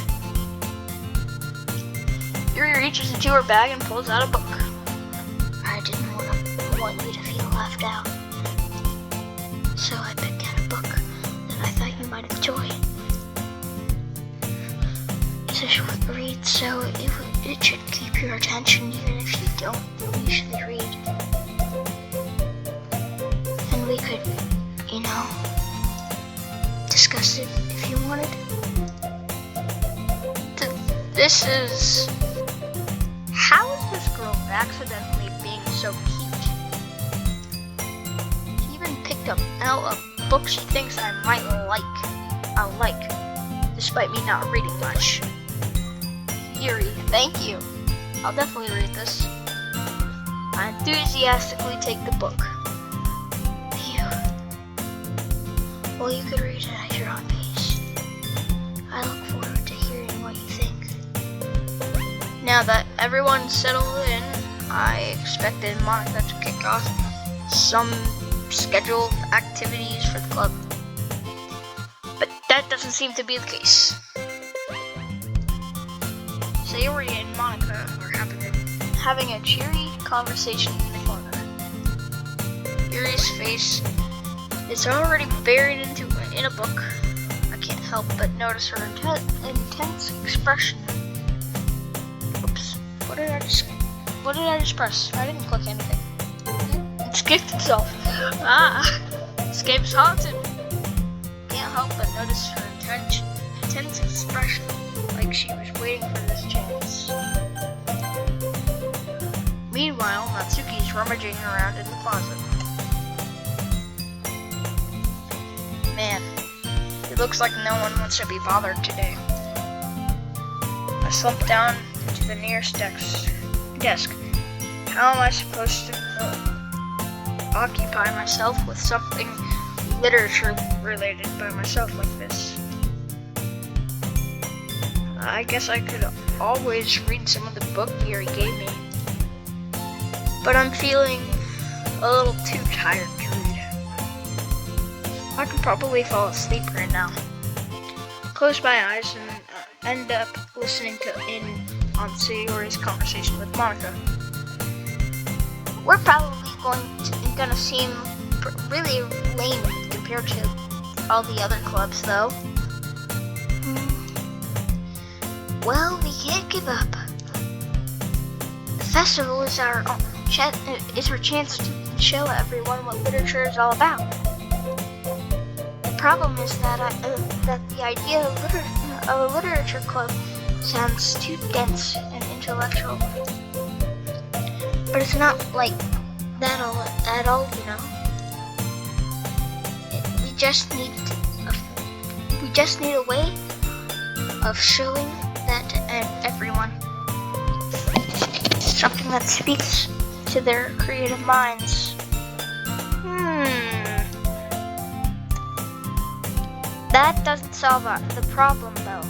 Yuri reaches into her bag and pulls out a book. I didn't want you to feel left out. So I picked out a book that I thought you might enjoy. It's a short read, so it should keep your attention even if you don't usually read. And we could, discuss it if you wanted. This is... How is this girl accidentally being so cute? She even picked up out a book she thinks I might like, despite me not reading much. Yuri, thank you. I'll definitely read this. I enthusiastically take the book. Well, you could read it at your own pace. I look forward to hearing what you think. Now that everyone's settled in, I expected Monica to kick off some scheduled activities for the club. But that doesn't seem to be the case. Sayori and Monica are having a cheery conversation in the corner. Yuri's face is already buried in a book. I can't help but notice her intense expression. Oops, what did I just press? I didn't click anything. It skipped itself. This game's haunted. Can't help but notice her intense expression, like she was waiting for this chance. Meanwhile, Natsuki's rummaging around in the closet. Man, it looks like no one wants to be bothered today. I slump down into the nearest desk. How am I supposed to occupy myself with something literature related by myself like this? I guess I could always read some of the book Yuri gave me. But I'm feeling a little too tired to read. I could probably fall asleep right now. Close my eyes and end up listening in on Sayori's conversation with Monica. We're probably gonna seem really lame compared to all the other clubs, though. Well, we can't give up. The festival is our chance to show everyone what literature is all about. The problem is that that the idea of a literature club sounds too dense and intellectual. But it's not like that at all, you know. We just need a way of showing that to everyone. Something that speaks to their creative minds. That doesn't solve the problem, though.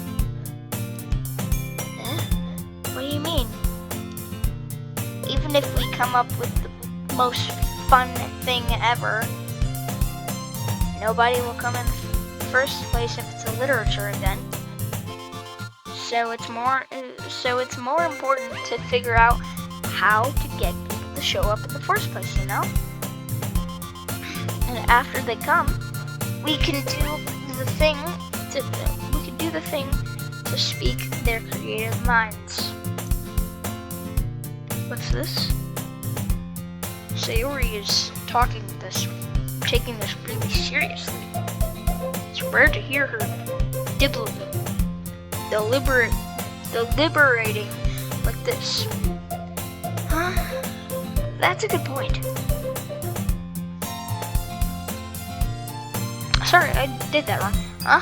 What do you mean? Even if we come up with the most fun thing ever, nobody will come in first place if it's a literature event. So it's more important to figure out how to get people to show up in the first place, you know? And after they come, we can do the thing to speak their creative minds. What's this? Sayori is taking this really seriously. It's rare to hear her deliberating like this. Huh? That's a good point. Sorry, I did that wrong. Huh?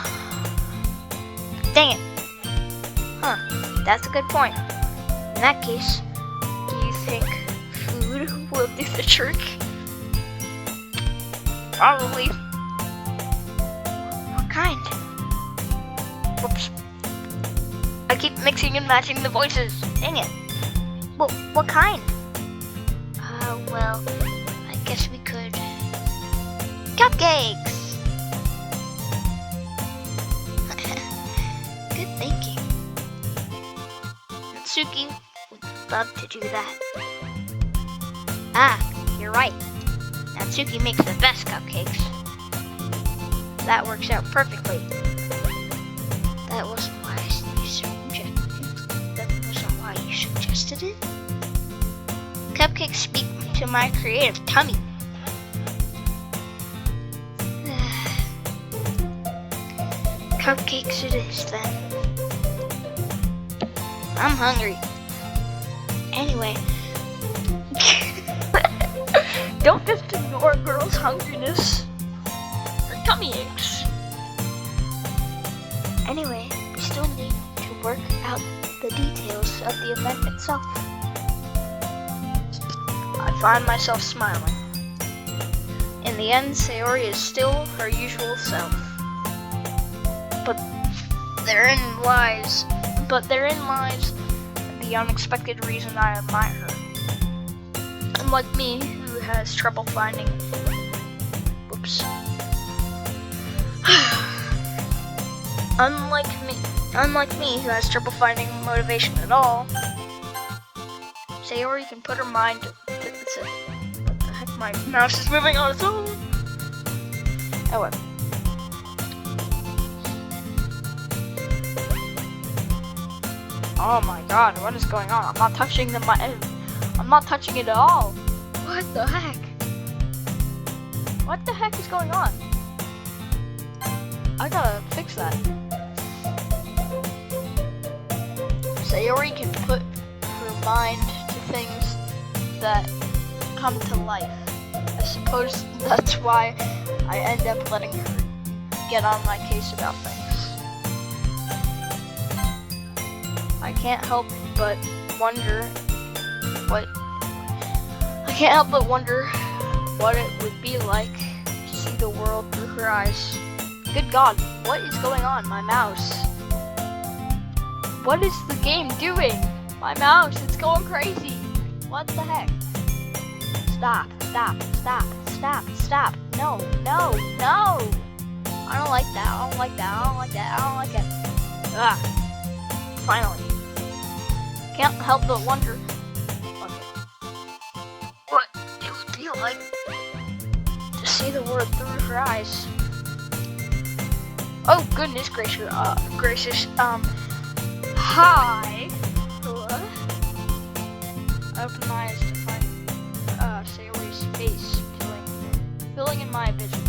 Dang it. Huh, that's a good point. In that case, do you think food will do the trick? Probably. What kind? Whoops. I keep mixing and matching the voices. Dang it. Well, what kind? Well, I guess we could. Cupcakes! Good thinking. Natsuki would love to do that. Ah, you're right. Natsuki makes the best cupcakes. That works out perfectly. That wasn't why you suggested it. Cupcakes speak to my creative tummy. Cupcakes it is then. I'm hungry. Anyway. Don't just ignore a girl's hungriness. Her tummy aches. Anyway, we still need to work out the details of the event itself. I find myself smiling. In the end, Sayori is still her usual self. But therein lies the unexpected reason I admire her. Unlike me, who has trouble finding... Whoops. Unlike me, who has trouble finding motivation at all, Sayori can put her mind to what the heck, my mouse is moving on its own. Oh well. Oh my god, what is going on? I'm not touching I'm not touching it at all. What the heck? What the heck is going on? I gotta fix that. Sayori can put her mind to things that come to life. I suppose that's why I end up letting her get on my case about things. I can't help but wonder what it would be like to see the world through her eyes. Good God, what is going on? My mouse. What is the game doing? My mouse, it's going crazy. What the heck? Stop. No. I don't like that. I don't like it. Ah. Finally. can't help but wonder what it would be like to see the world through her eyes. Oh goodness gracious, hi. I opened my eyes to find Sayori's face filling in my vision.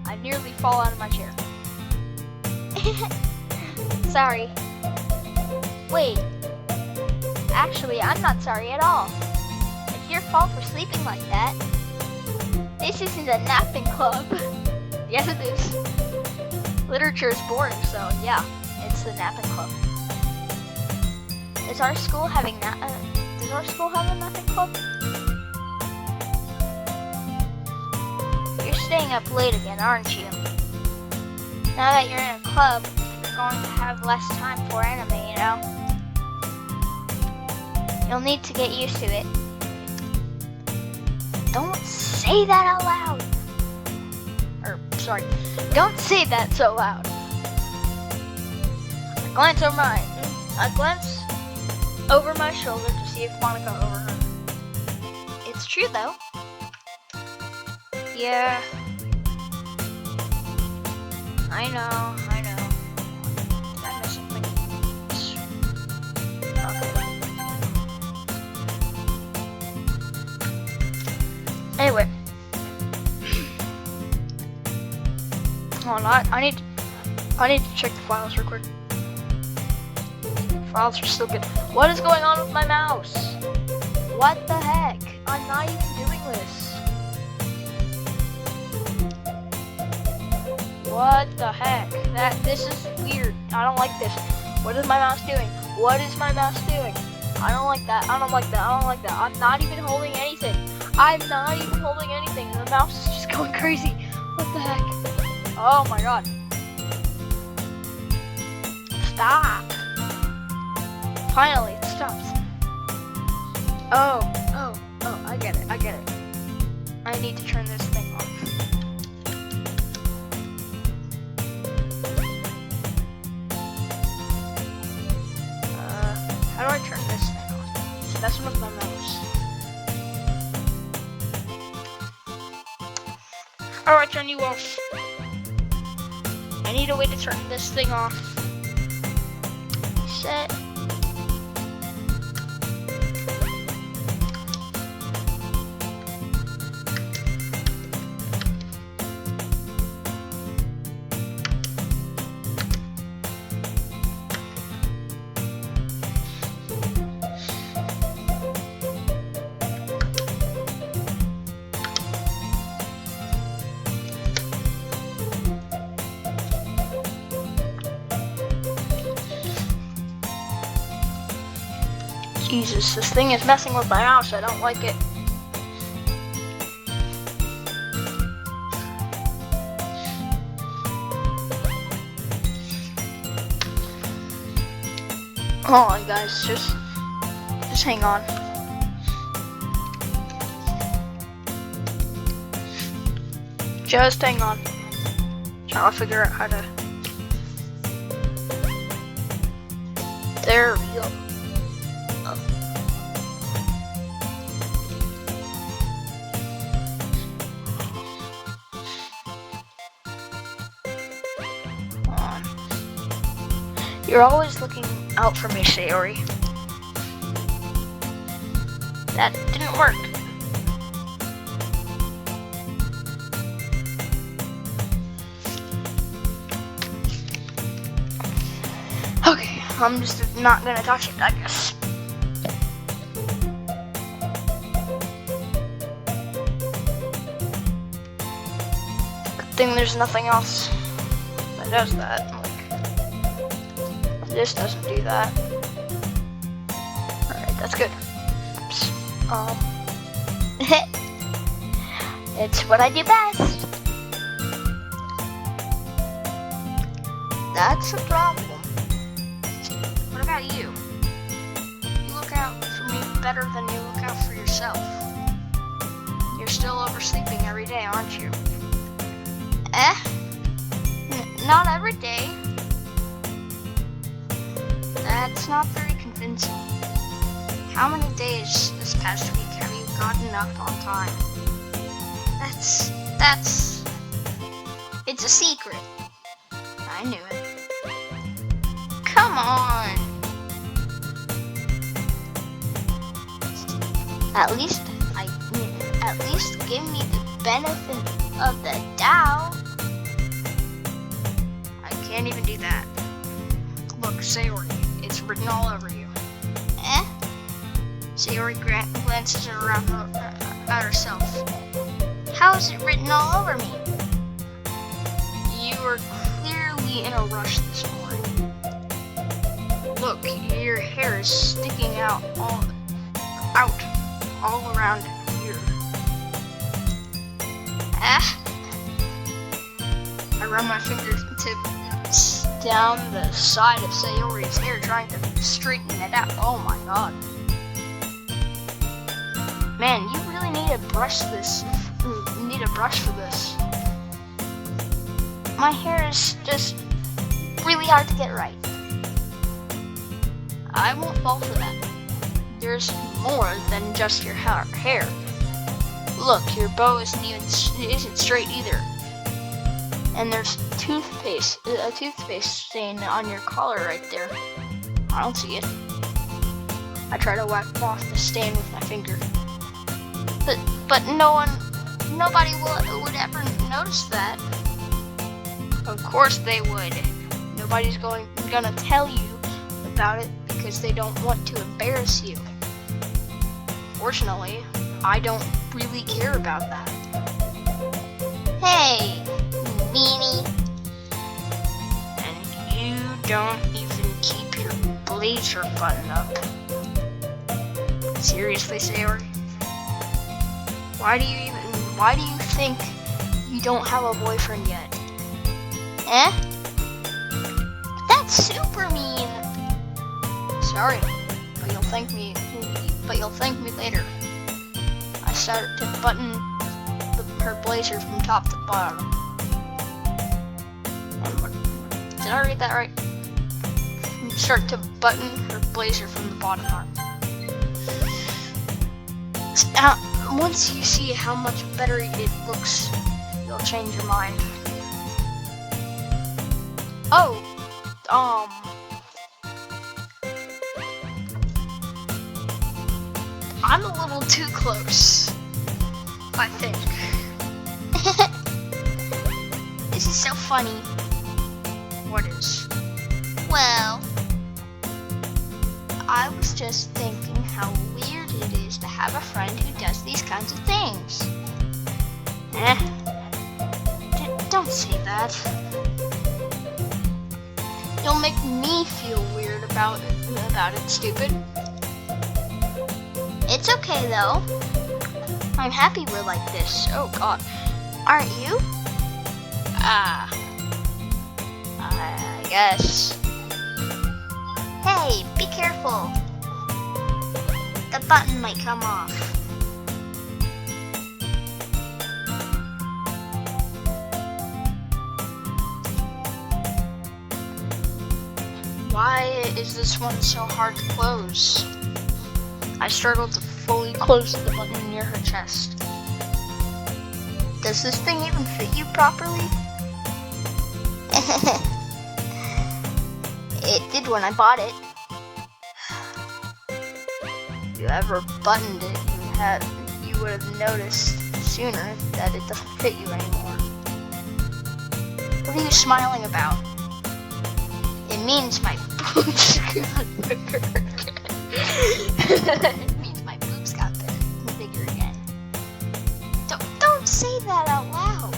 I nearly fall out of my chair. Sorry. Wait. Actually, I'm not sorry at all. It's your fault for sleeping like that. This isn't a napping club. Yes, it is. Literature is boring, so yeah, it's the napping club. Does our school have a napping club? You're staying up late again, aren't you? Now that you're in a club, you're going to have less time for anime, you know? You'll need to get used to it. Don't say that out loud. Don't say that so loud. I glance over my shoulder to see if Monica overheard. It's true, though. Yeah. I know. Did I miss something? Okay. Anyway. Hold on, I need to check the files real quick. Files are still good. What is going on with my mouse? What the heck? I'm not even doing this. What the heck? This is weird. I don't like this. What is my mouse doing? What is my mouse doing? I don't like that. I'm not even holding anything. And the mouse is just going crazy. What the heck? Oh my god. Stop. Finally, it stops. Oh, I get it. I need to turn this thing off. How do I turn this thing off? It's messing with my mouse. How do I turn you off? I need a way to turn this thing off. Set. Jesus, this thing is messing with my mouse. I don't like it. Hold on, guys. Just hang on. Just hang on. Trying to figure out how to. There we go. You're always looking out for me, Sayori. That didn't work. Okay, I'm just not gonna touch it, I guess. Good thing there's nothing else that does that. This doesn't do that. Alright, that's good. Oops. It's what I do best. That's a problem. What about you? You look out for me better than you look out for yourself. You're still oversleeping every day, aren't you? Not every day. That's not very convincing. How many days this past week have you gotten up on time? It's a secret. I knew it. Come on. At least give me the benefit of the doubt. I can't even do that. Look, Sayori, it's written all over you. Eh? Sayori glances around at herself. How is it written all over me? You were clearly in a rush this morning. Look, your hair is sticking out all around here. I run my fingertips down the side of Sayori's hair, trying to straighten it out. Oh my god. Man, you really need a brush for this. My hair is just really hard to get right. I won't fall for that. There's more than just your hair. Look, your bow isn't straight either. And there's a toothpaste stain on your collar right there. I don't see it. I try to wipe off the stain with my finger. But nobody would ever notice that. Of course they would. Nobody's gonna tell you about it because they don't want to embarrass you. Fortunately, I don't really care about that. Hey, meanie. And you don't even keep your blazer button up. Seriously, Sayori? Why do you think you don't have a boyfriend yet? Eh? That's super mean. Sorry, but you'll thank me later. I started to button her blazer from top to bottom. Did I read that right? Start to button her blazer from the bottom up. Once you see how much better it looks, you'll change your mind. Oh, I'm a little too close, I think. This is so funny. What is? Well, I was just thinking how weird it is to have a friend who does these kinds of things. Don't say that. You'll make me feel weird about it, stupid. It's okay though. I'm happy we're like this. Oh god. Aren't you? I guess. Hey, be careful. The button might come off. Why is this one so hard to close? I struggled to fully close the button near her chest. Does this thing even fit you properly? It did when I bought it. If you ever buttoned it, you would have noticed sooner that it doesn't fit you anymore. What are you smiling about? It means my boobs got bigger. It means my boobs got bigger again. Don't say that out loud.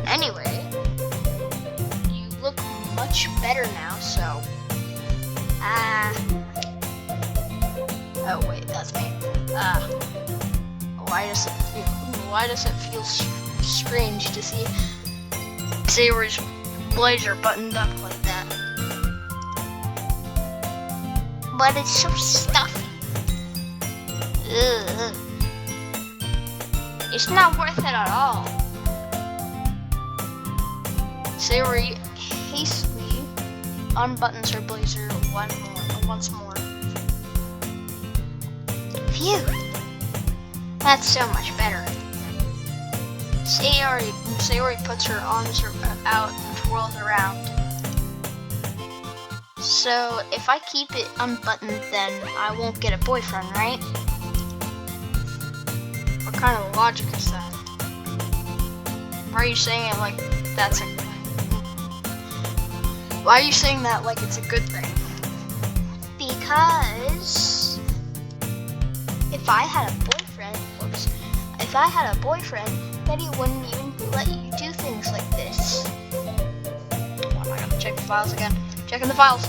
Anyway, you look much better now, so. Oh wait, that's me. Why does it feel strange to see Sayori's blazer buttoned up like that? But it's so stuffy. Ugh. It's not worth it at all. Sayori hastily unbuttons her blazer one once more. Phew. That's so much better. Sayori puts her arms out and twirls around. So if I keep it unbuttoned, then I won't get a boyfriend, right? What kind of logic is that? Why are you saying it like that's a... Why are you saying that like it's a good thing? Because if I had a boyfriend, then he wouldn't even let you do things like this. Oh, I gotta check the files again. Checking the files.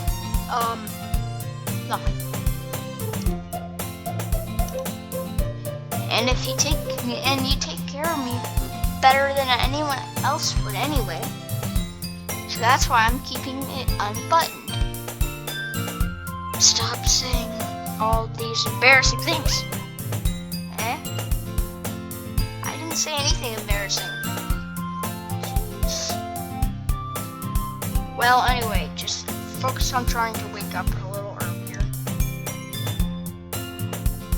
Nothing. And if you take care of me better than anyone else would anyway. So that's why I'm keeping it unbuttoned. Stop saying all these embarrassing things. I didn't say anything embarrassing. Jeez. Well, anyway, just focus on trying to wake up a little earlier.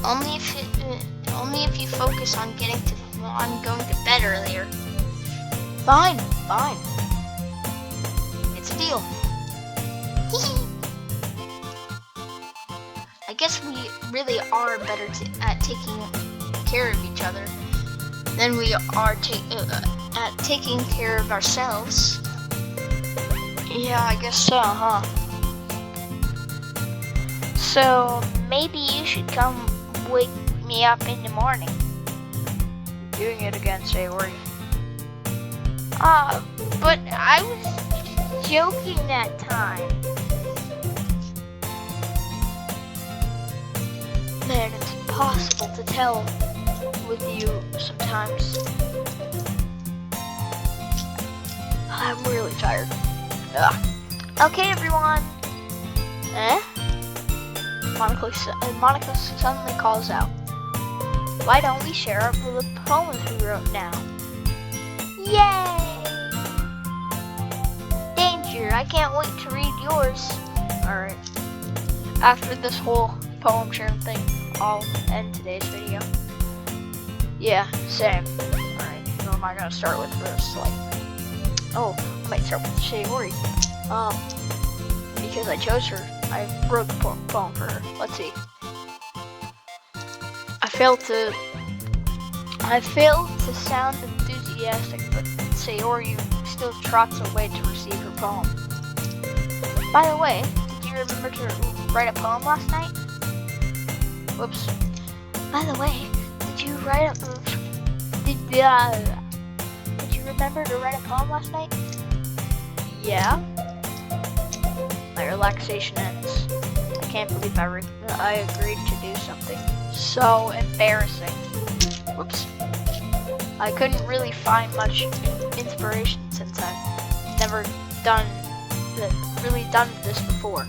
Only if you focus on going to bed earlier. Fine. It's a deal. I guess we really are better at taking care of each other than we are at taking care of ourselves. Yeah, I guess so, huh? So maybe you should come wake me up in the morning. Doing it again, Sayori. But I was joking that time. Man, it's impossible to tell with you sometimes. I'm really tired. Ugh. Okay, everyone. Monica suddenly calls out, "Why don't we share up the poems we wrote now?" Yay! Danger, I can't wait to read yours. Alright. After this whole poem sharing thing, I'll end today's video. Yeah, same. Alright, who am I gonna start with first? I might start with Sayori. Because I chose her, I wrote the poem for her. Let's see. I failed to sound enthusiastic, but Sayori still trots away to receive her poem. By the way, did you remember to write a poem last night? Whoops. By the way, did you remember to write a poem last night? Yeah. My relaxation ends. I can't believe I agreed to do something so embarrassing. Whoops. I couldn't really find much inspiration since I've never really done this before.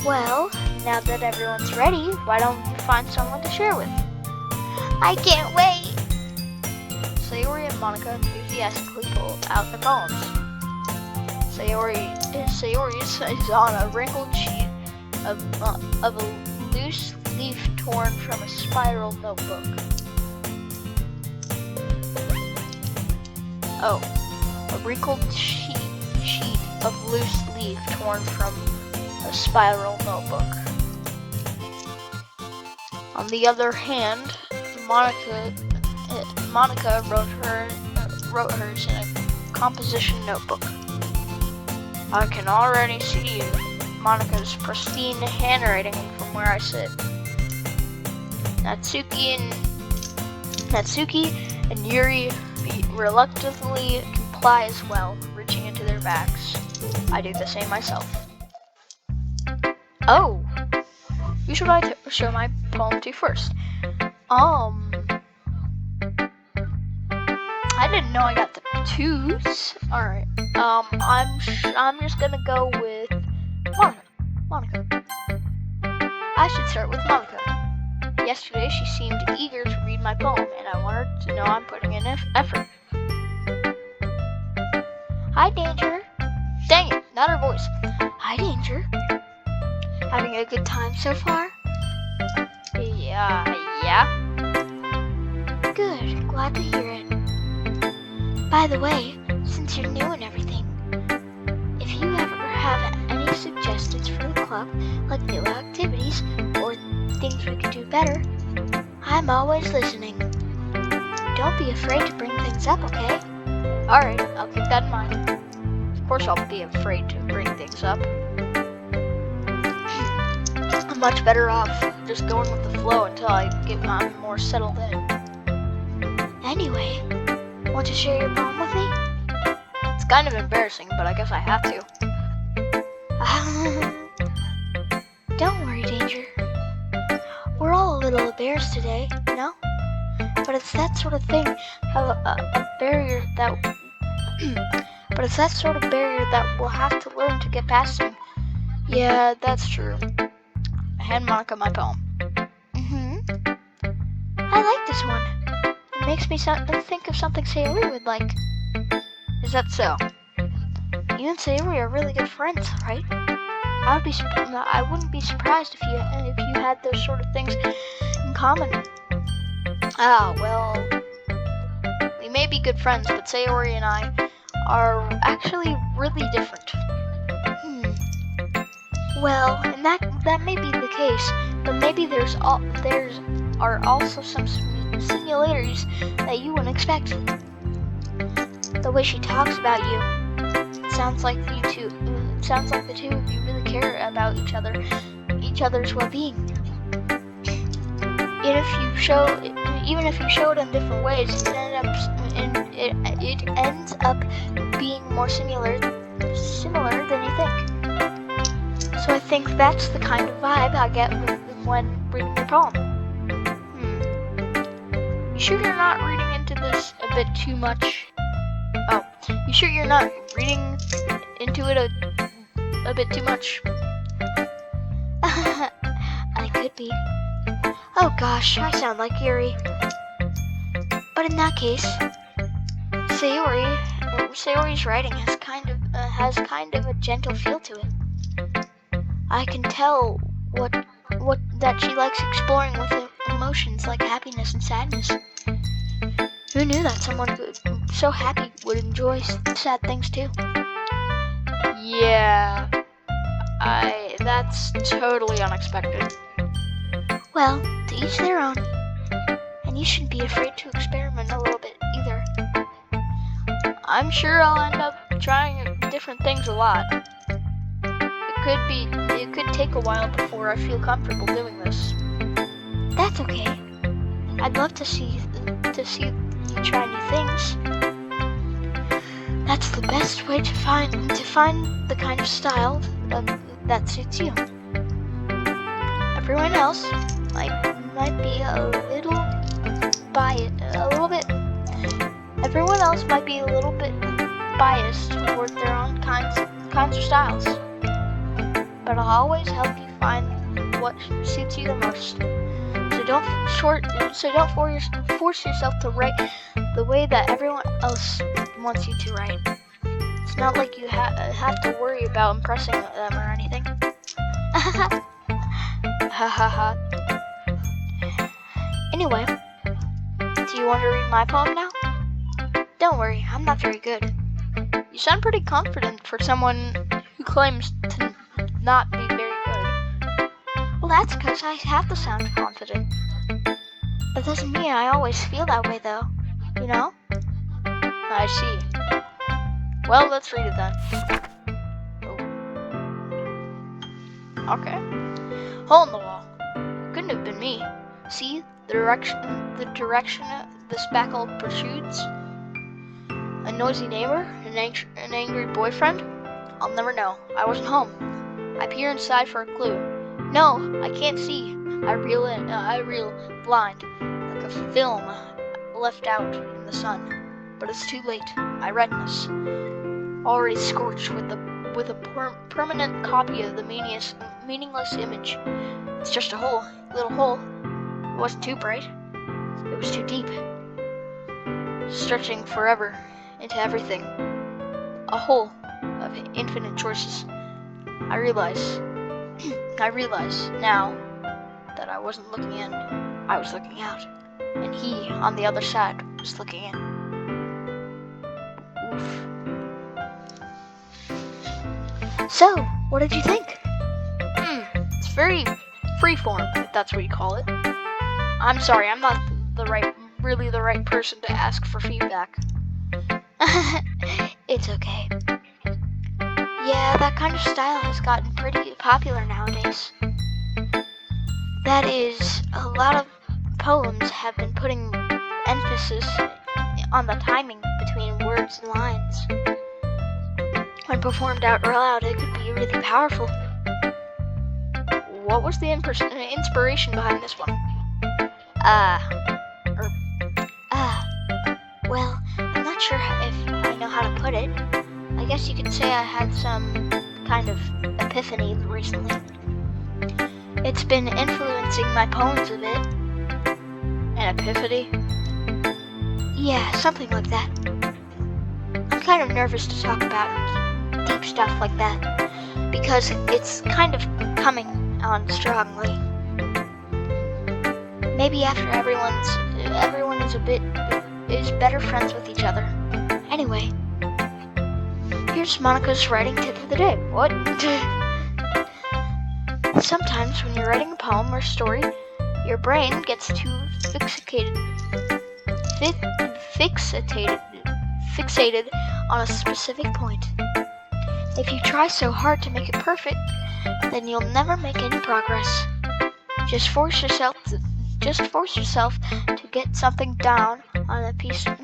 Well, now that everyone's ready, why don't you find someone to share with? I can't wait! Sayori and Monica enthusiastically pull out the poems. Sayori is on a wrinkled sheet of a loose leaf torn from a spiral notebook. Oh, a wrinkled sheet of loose leaf torn from a spiral notebook. On the other hand, Monica wrote hers in a composition notebook. I can already see Monica's pristine handwriting from where I sit. Natsuki and Yuri reluctantly comply as well, reaching into their bags. I do the same myself. Oh, who should I show my poem to first? I didn't know I got the twos. Alright. I'm just gonna go with Monica. I should start with Monica. Yesterday she seemed eager to read my poem, and I want her to know I'm putting in effort. Hi, Danger. Dang it, not her voice. Hi, Danger. Having a good time so far? Yeah. Good, glad to hear it. By the way, since you're new and everything, if you ever have any suggestions for the club, like new activities or things we could do better, I'm always listening. Don't be afraid to bring things up, okay? Alright, I'll keep that in mind. Of course I'll be afraid to bring things up. I'm much better off just going with the flow until I get more settled in. Anyway, want to share your poem with me? It's kind of embarrassing, but I guess I have to. Don't worry, Danger. We're all a little embarrassed today, you know? But it's that sort of thing, a barrier that... but it's that sort of barrier that we'll have to learn to get past soon. Yeah, that's true. Hand Monica my poem. I like this one. It makes me think of something Sayori would like. Is that so? You and Sayori are really good friends, right? I wouldn't be surprised if you had those sort of things in common. Ah, well, we may be good friends, but Sayori and I are actually really different. Well, and that may be the case, but maybe there are also some similarities that you wouldn't expect. The way she talks about you, it sounds like the two of you really care about each other's well-being. Even if you show it in different ways, it ends up being more similar than you think. So I think that's the kind of vibe I get when reading your poem. You sure you're not reading into this a bit too much? Oh, you sure you're not reading into it a bit too much? I could be. Oh gosh, I sound like Yuri. But in that case, Sayori's writing has kind of a gentle feel to it. I can tell that she likes exploring with emotions like happiness and sadness. Who knew that someone so happy would enjoy sad things too? Yeah, that's totally unexpected. Well, to each their own. And you shouldn't be afraid to experiment a little bit either. I'm sure I'll end up trying different things a lot. It could take a while before I feel comfortable doing this. That's okay. I'd love to see you try new things. That's the best way to find the kind of style that suits you. Everyone else might be a little biased toward their own kinds of styles. But I'll always help you find what suits you the most. So don't force yourself to write the way that everyone else wants you to write. It's not like you have to worry about impressing them or anything. Ha ha ha. Anyway, do you want to read my poem now? Don't worry, I'm not very good. You sound pretty confident for someone who claims to not be very good. Well, that's because I have to sound confident. That doesn't mean I always feel that way, though. You know? I see. Well, let's read it then. Oh. Okay. Hole in the wall. Couldn't have been me. See the direction the spackle protrudes? A noisy neighbor? An angry boyfriend? I'll never know. I wasn't home. I peer inside for a clue. No, I can't see. I reel blind, like a film left out in the sun. But it's too late. My retinas, already scorched with a permanent copy of the meaningless image. It's just a hole, little hole. It wasn't too bright. It was too deep, stretching forever into everything. A hole of infinite choices. I realize I realize now that I wasn't looking in, I was looking out. And he, on the other side, was looking in. Oof. So, what did you think? It's very freeform, if that's what you call it. I'm sorry, I'm not really the right person to ask for feedback. It's okay. Yeah, that kind of style has gotten pretty popular nowadays. That is, a lot of poems have been putting emphasis on the timing between words and lines. When performed out loud, it could be really powerful. What was the inspiration behind this one? Well, I'm not sure if I know how to put it. I guess you could say I had some kind of epiphany recently. It's been influencing my poems a bit. An epiphany? Yeah, something like that. I'm kind of nervous to talk about deep stuff like that, because it's kind of coming on strongly. Maybe after everyone is better friends with each other. Anyway, here's Monica's writing tip of the day. What? Sometimes when you're writing a poem or story, your brain gets too fixated on a specific point. If you try so hard to make it perfect, then you'll never make any progress. Just force yourself to get something down on the piece of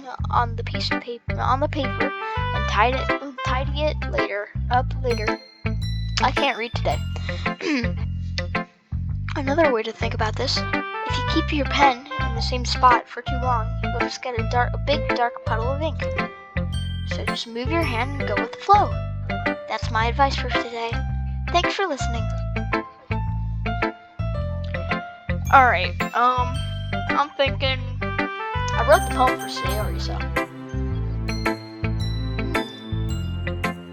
paper and tidy it up later. I can't read today. Another way to think about this: if you keep your pen in the same spot for too long, you'll just get a big dark puddle of ink. So just move your hand and go with the flow. That's my advice for today. Thanks for listening. Alright, I'm thinking I wrote the poem for Sayori, so.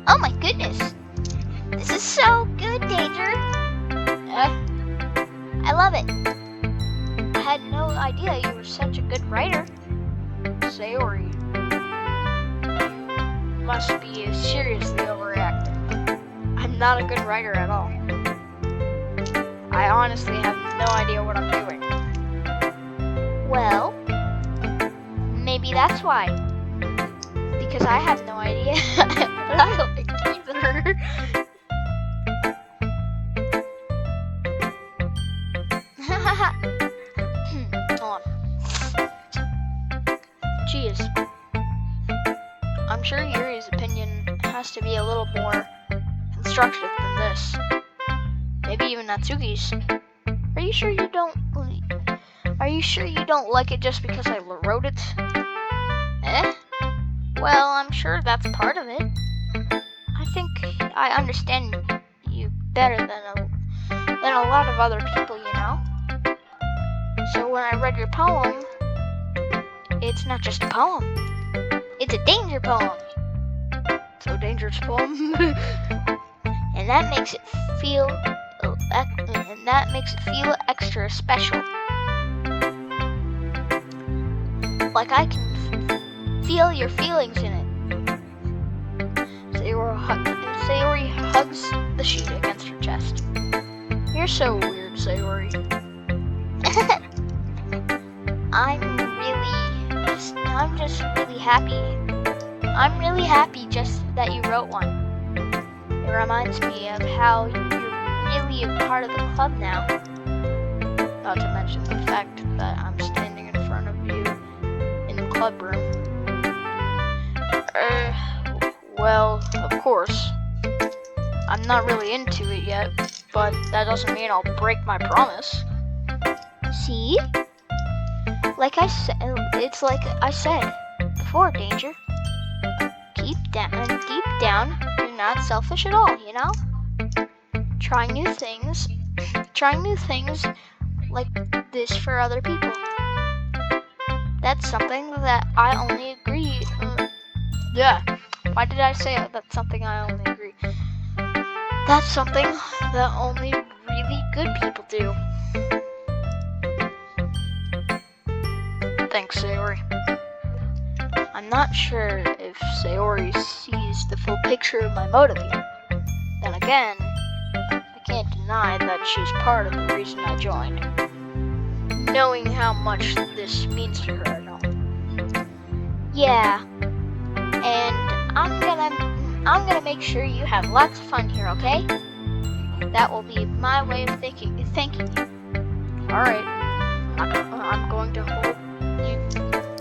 Oh my goodness. This is so good, Danger. I love it. I had no idea you were such a good writer. Sayori, you must be seriously overreacting. I'm not a good writer at all. I honestly have no idea what I'm doing. Well, maybe that's why. Because I have no idea. But I don't think either. Hold on. Jeez. I'm sure Yuri's opinion has to be a little more constructive than this. Maybe even Natsuki's. Are you sure you don't like it just because I wrote it? Well, I'm sure that's part of it. I think I understand you better than a lot of other people, you know? So when I read your poem, it's not just a poem. It's a danger poem. So dangerous poem. And that makes it feel extra special. Like I can feel your feelings in it. Sayori hugs the sheet against her chest. You're so weird, Sayori. I'm just really happy. I'm really happy just that you wrote one. It reminds me of how you're really a part of the club now. Not to mention the fact that I'm standing in front of you in the club room. Well, of course. I'm not really into it yet, but that doesn't mean I'll break my promise. See? It's like I said before, Danger. Deep down, you're not selfish at all, you know? Trying new things like this for other people. That's something that I only agree. Yeah. Why did I say that's something I only agree? That's something that only really good people do. Thanks, Sayori. I'm not sure if Sayori sees the full picture of my motive here. Then again, I can't deny that she's part of the reason I joined. Knowing how much this means to her and all. Yeah, and I'm gonna make sure you have lots of fun here, okay? That will be my way of thanking you. Alright, I'm going to hold you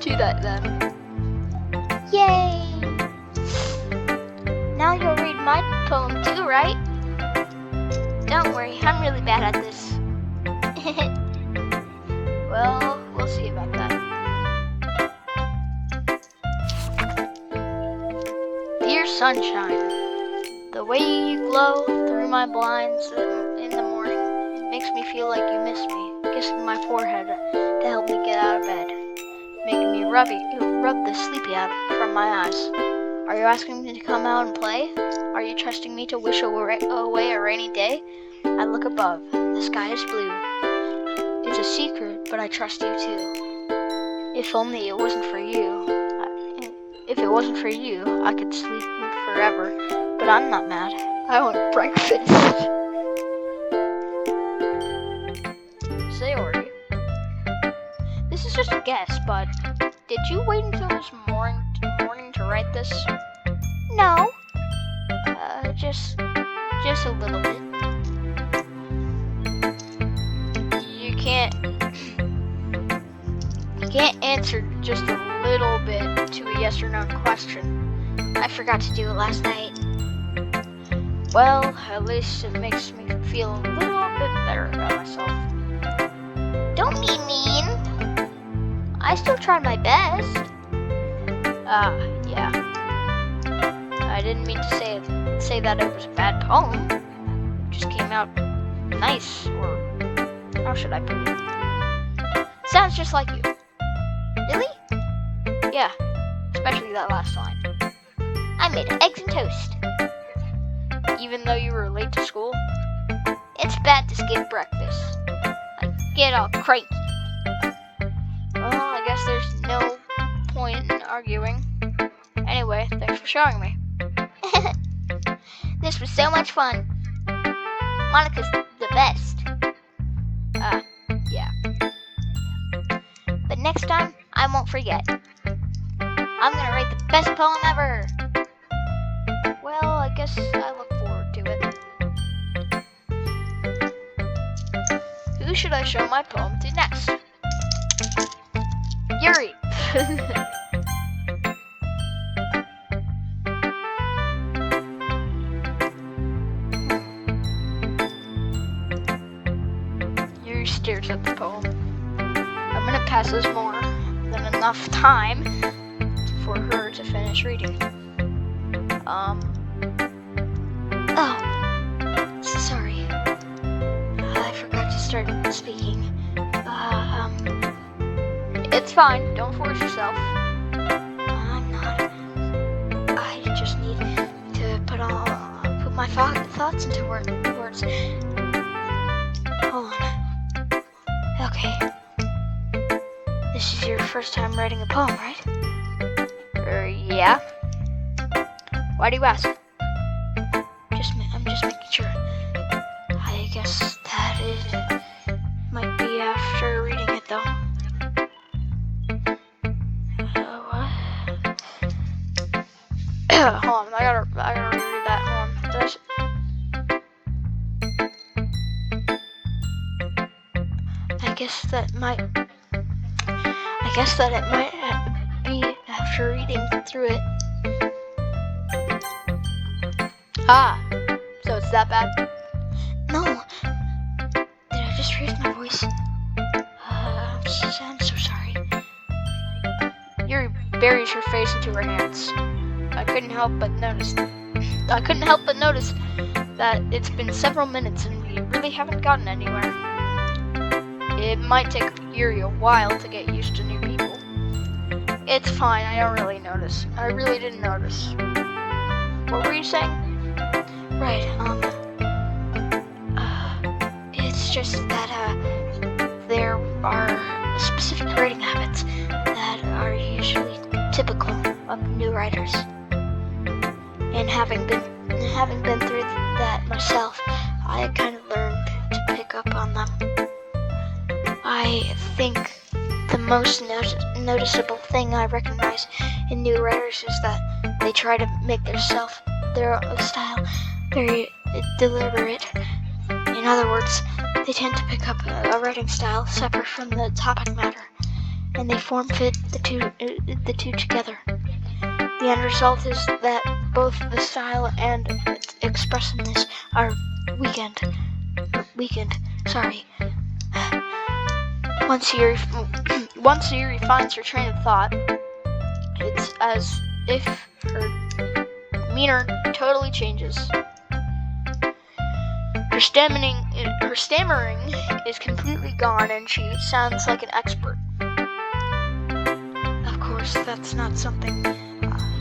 to that then. Yay! Now you'll read my poem too, right? Don't worry, I'm really bad at this. Well, we'll see about that. Dear sunshine, the way you glow through my blinds in the morning, it makes me feel like you miss me, kissing my forehead to help me get out of bed, making me rub the sleepy out from my eyes. Are you asking me to come out and play? Are you trusting me to wish away a rainy day? I look above, the sky is blue. It's a secret, but I trust you too. If only it wasn't for you. If it wasn't for you, I could sleep forever. But I'm not mad. I want breakfast. Sayori, this is just a guess, but did you wait until this morning to write this? No, Just a little bit. You can't answer just a little bit to a yes or no question. I forgot to do it last night. Well, at least it makes me feel a little bit better about myself. Don't be mean. I still tried my best. Yeah. I didn't mean to say that it was a bad poem. It just came out nice, or how should I put it? Sounds just like you. Really? Yeah, especially that last line. I made eggs and toast. Even though you were late to school? It's bad to skip breakfast. I get all cranky. Well, I guess there's no point in arguing. Anyway, thanks for showing me. This was so much fun. Monica's the best. Yeah. But next time, I won't forget. I'm gonna write the best poem ever. Well, I guess I look forward to it. Who should I show my poem to next? Yuri! Yuri stares at the poem. A minute passes more than enough time for her to finish reading. Oh, so sorry. I forgot to start speaking. It's fine. Don't force yourself. I'm not. I just need to put my thoughts into words. Hold on. Okay. This is your first time writing a poem, right? Yeah. Why do you ask? I'm just making sure. I guess that it might be after reading it, though. What? Hold on, I gotta reread that. Hold on. I guess that it might be after reading through it. So it's that bad? No. Did I just raise my voice? I'm so sorry. Yuri buries her face into her hands. I couldn't help but notice that it's been several minutes and we really haven't gotten anywhere. It might take Yuri a while to get used to new people. It's fine, I don't really notice. I really didn't notice. What were you saying? Right, just that there are specific writing habits that are usually typical of new writers. And having been through that myself, I kind of learned to pick up on them. I think the most noticeable thing I recognize in new writers is that they try to make their style very deliberate. In other words, they tend to pick up a writing style separate from the topic matter, and they form fit the two together. The end result is that both the style and its expressiveness are weakened. Once Yuri finds her train of thought, it's as if her demeanor totally changes. Her stammering is completely gone, and she sounds like an expert. Of course, that's not something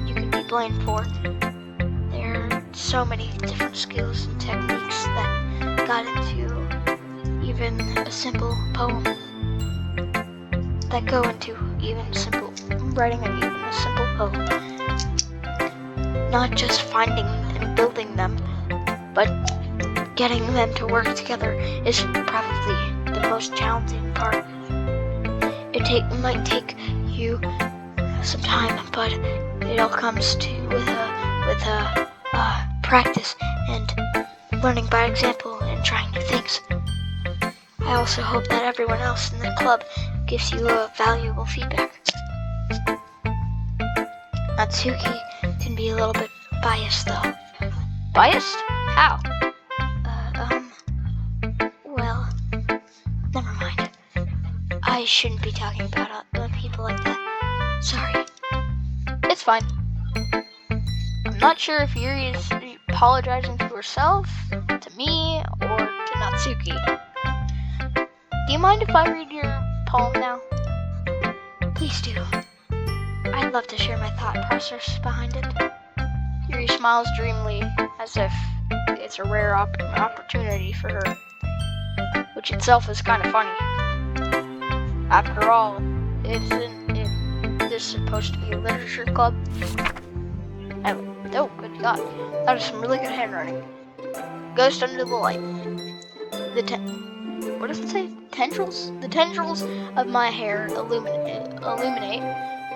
you can be blamed for. There are so many different skills and techniques that got into even a simple poem. That go into writing even a simple poem. Not just finding and building them, but getting them to work together is probably the most challenging part. It might take you some time, but it all comes with practice and learning by example and trying new things. I also hope that everyone else in the club gives you valuable feedback. Natsuki can be a little bit biased, though. Biased? How? Well, never mind. I shouldn't be talking about people like that. Sorry. It's fine. I'm not sure if Yuri is apologizing to herself, to me, or to Natsuki. Do you mind if I read your poem now? Please do. I'd love to share my thought process behind it. Yuri smiles dreamily, as if it's a rare opportunity for her, which itself is kind of funny. After all, isn't this supposed to be a literature club? Oh, good God. That is some really good handwriting. Ghost under the light. What does it say? Tendrils? The tendrils of my hair illuminate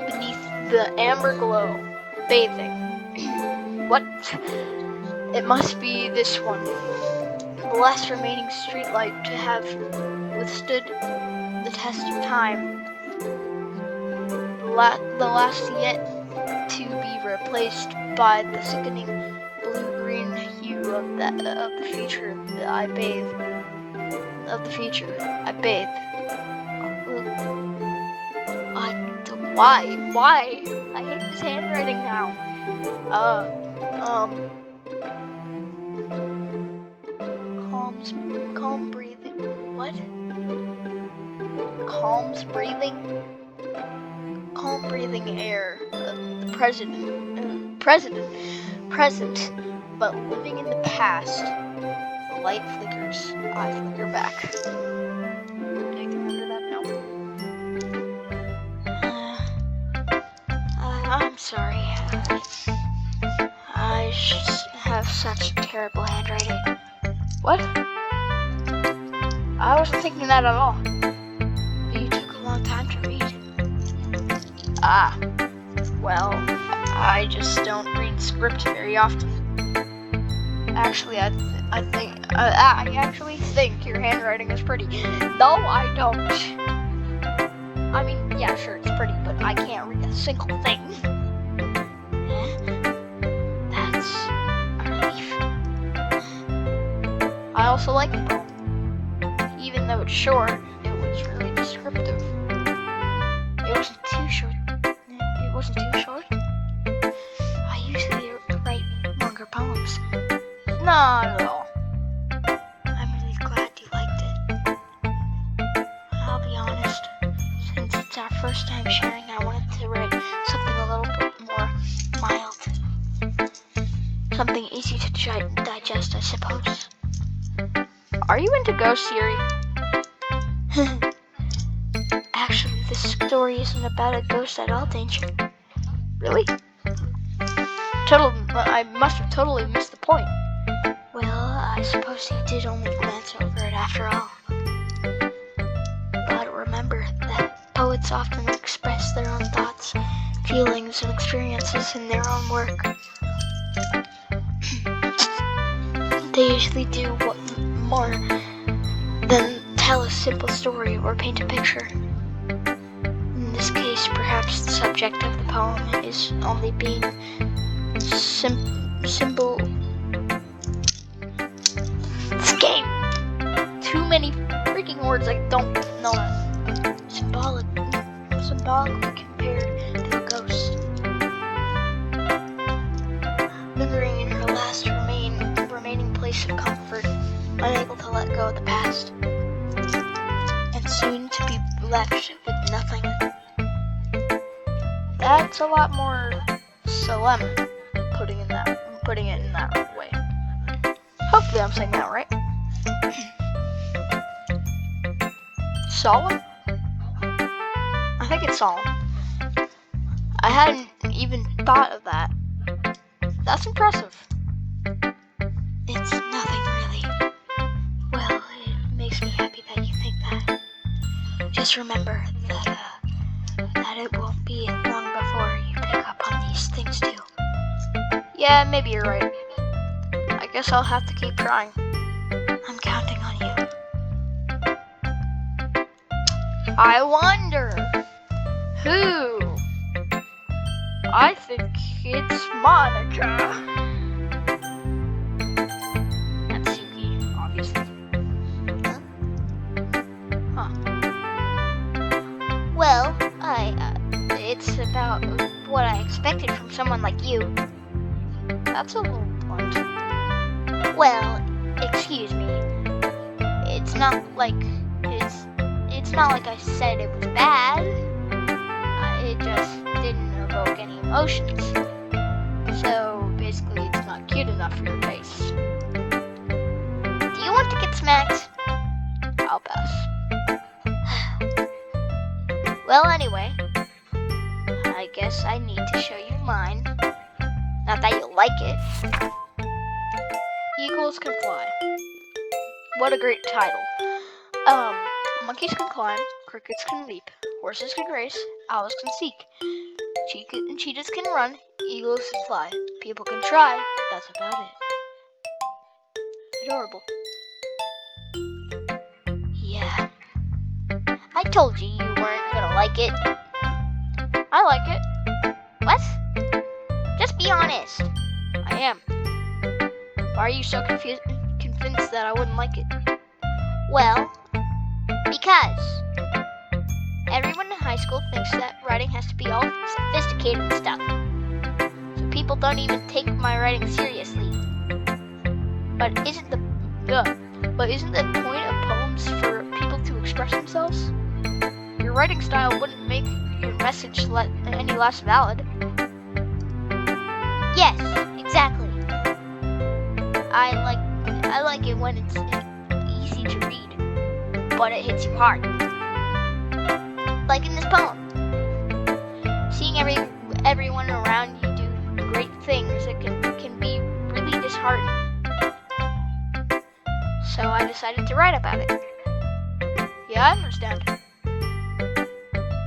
beneath the amber glow, bathing. What? It must be this one. The last remaining streetlight to have withstood the test of time. The last yet to be replaced by the sickening blue-green hue of the future that I bathe. Why? I hate this handwriting now. Calm breathing. What? Calm breathing air. The present, but living in the past. The light flickers. I flicker back. Anything under that? No. I'm sorry. I just have such terrible handwriting. What? I wasn't thinking that at all. You took a long time to read. Well, I just don't read script very often. Actually, I actually think your handwriting is pretty. No, I don't. I mean, yeah, sure, it's pretty, but I can't read a single thing. That's a relief. I also like the poem. Even though it's short, it was really descriptive. It wasn't too short. I usually write longer poems. Not at all. I'm really glad you liked it. I'll be honest, since it's our first time sharing, I wanted to write something a little bit more mild. Something easy to digest, I suppose. Are you into ghosts, Yuri? Actually, this story isn't about a ghost at all, Danger. Really? I must have totally missed the point. Well, I suppose you did only glance over it after all. But remember that poets often express their own thoughts, feelings, and experiences in their own work. They usually do more than tell a simple story or paint a picture. In this case, perhaps the subject of the poem is only being symbol. This game! Too many freaking words I don't know. Symbolically compared to a ghost. Lingering in her last remaining place of comfort, unable to let go of the past, and soon to be left with nothing. That's a lot more solemn, putting it in that way. Hopefully I'm saying that right. Solemn? I think it's solemn. I hadn't even thought of that. That's impressive. It's nothing really. Well, it makes me happy that you think that. Just remember that it won't be long before you pick up on these things too. Yeah, maybe you're right. I guess I'll have to keep trying. I'm counting on you. I wonder who? I think it's Monica. That's Yuki, obviously. Huh. Well, it's about what I expected from someone like you. That's a little blunt. Well, excuse me. It's not like I said it was bad. It just didn't evoke any emotions. So basically, it's not cute enough for your taste. Do you want to get smacked? I'll pass. Well, anyway, I guess I need to show you mine. Not that you like it. Eagles can fly. What a great title. Monkeys can climb, crickets can leap, horses can race, owls can seek, cheetahs can run, eagles can fly. People can try, but that's about it. Adorable. Yeah. I told you weren't gonna like it. I like it. What? Just be honest. I am. Why are you so convinced that I wouldn't like it? Well, because everyone in high school thinks that writing has to be all sophisticated and stuff. So people don't even take my writing seriously. But isn't the point of poems for people to express themselves? Your writing style wouldn't make your message any less valid. Yes, exactly. I like it when it's easy to read, but it hits you hard. Like in this poem. Seeing everyone around you do great things, it can be really disheartening. So I decided to write about it. Yeah, I understand.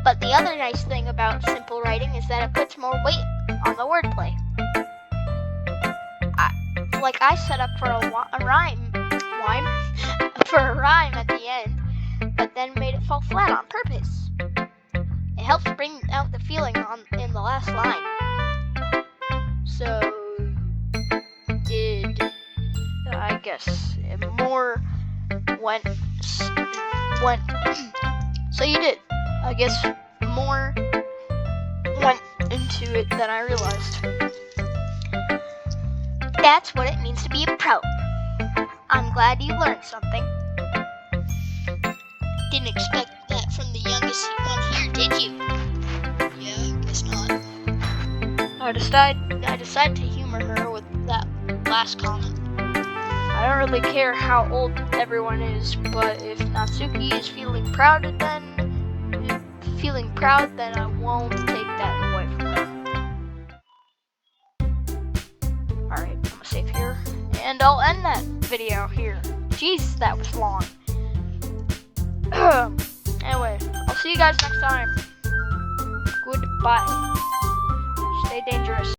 But the other nice thing about simple writing is that it puts more weight on the wordplay. I set up for a rhyme at the end, but then made it fall flat on purpose. It helps bring out the feeling in the last line. So, I guess more went. So you did. I guess more went into it than I realized. That's what it means to be a pro. I'm glad you learned something. Didn't expect that from the youngest one here, did you? Yeah, I guess not. I decided to humor her with that last comment. I don't really care how old everyone is, but if Natsuki is feeling proud, then I won't take that away from her. Alright, I'm gonna save here, and I'll end that video here. Jeez, that was long. Anyway, I'll see you guys next time. Goodbye. Stay dangerous.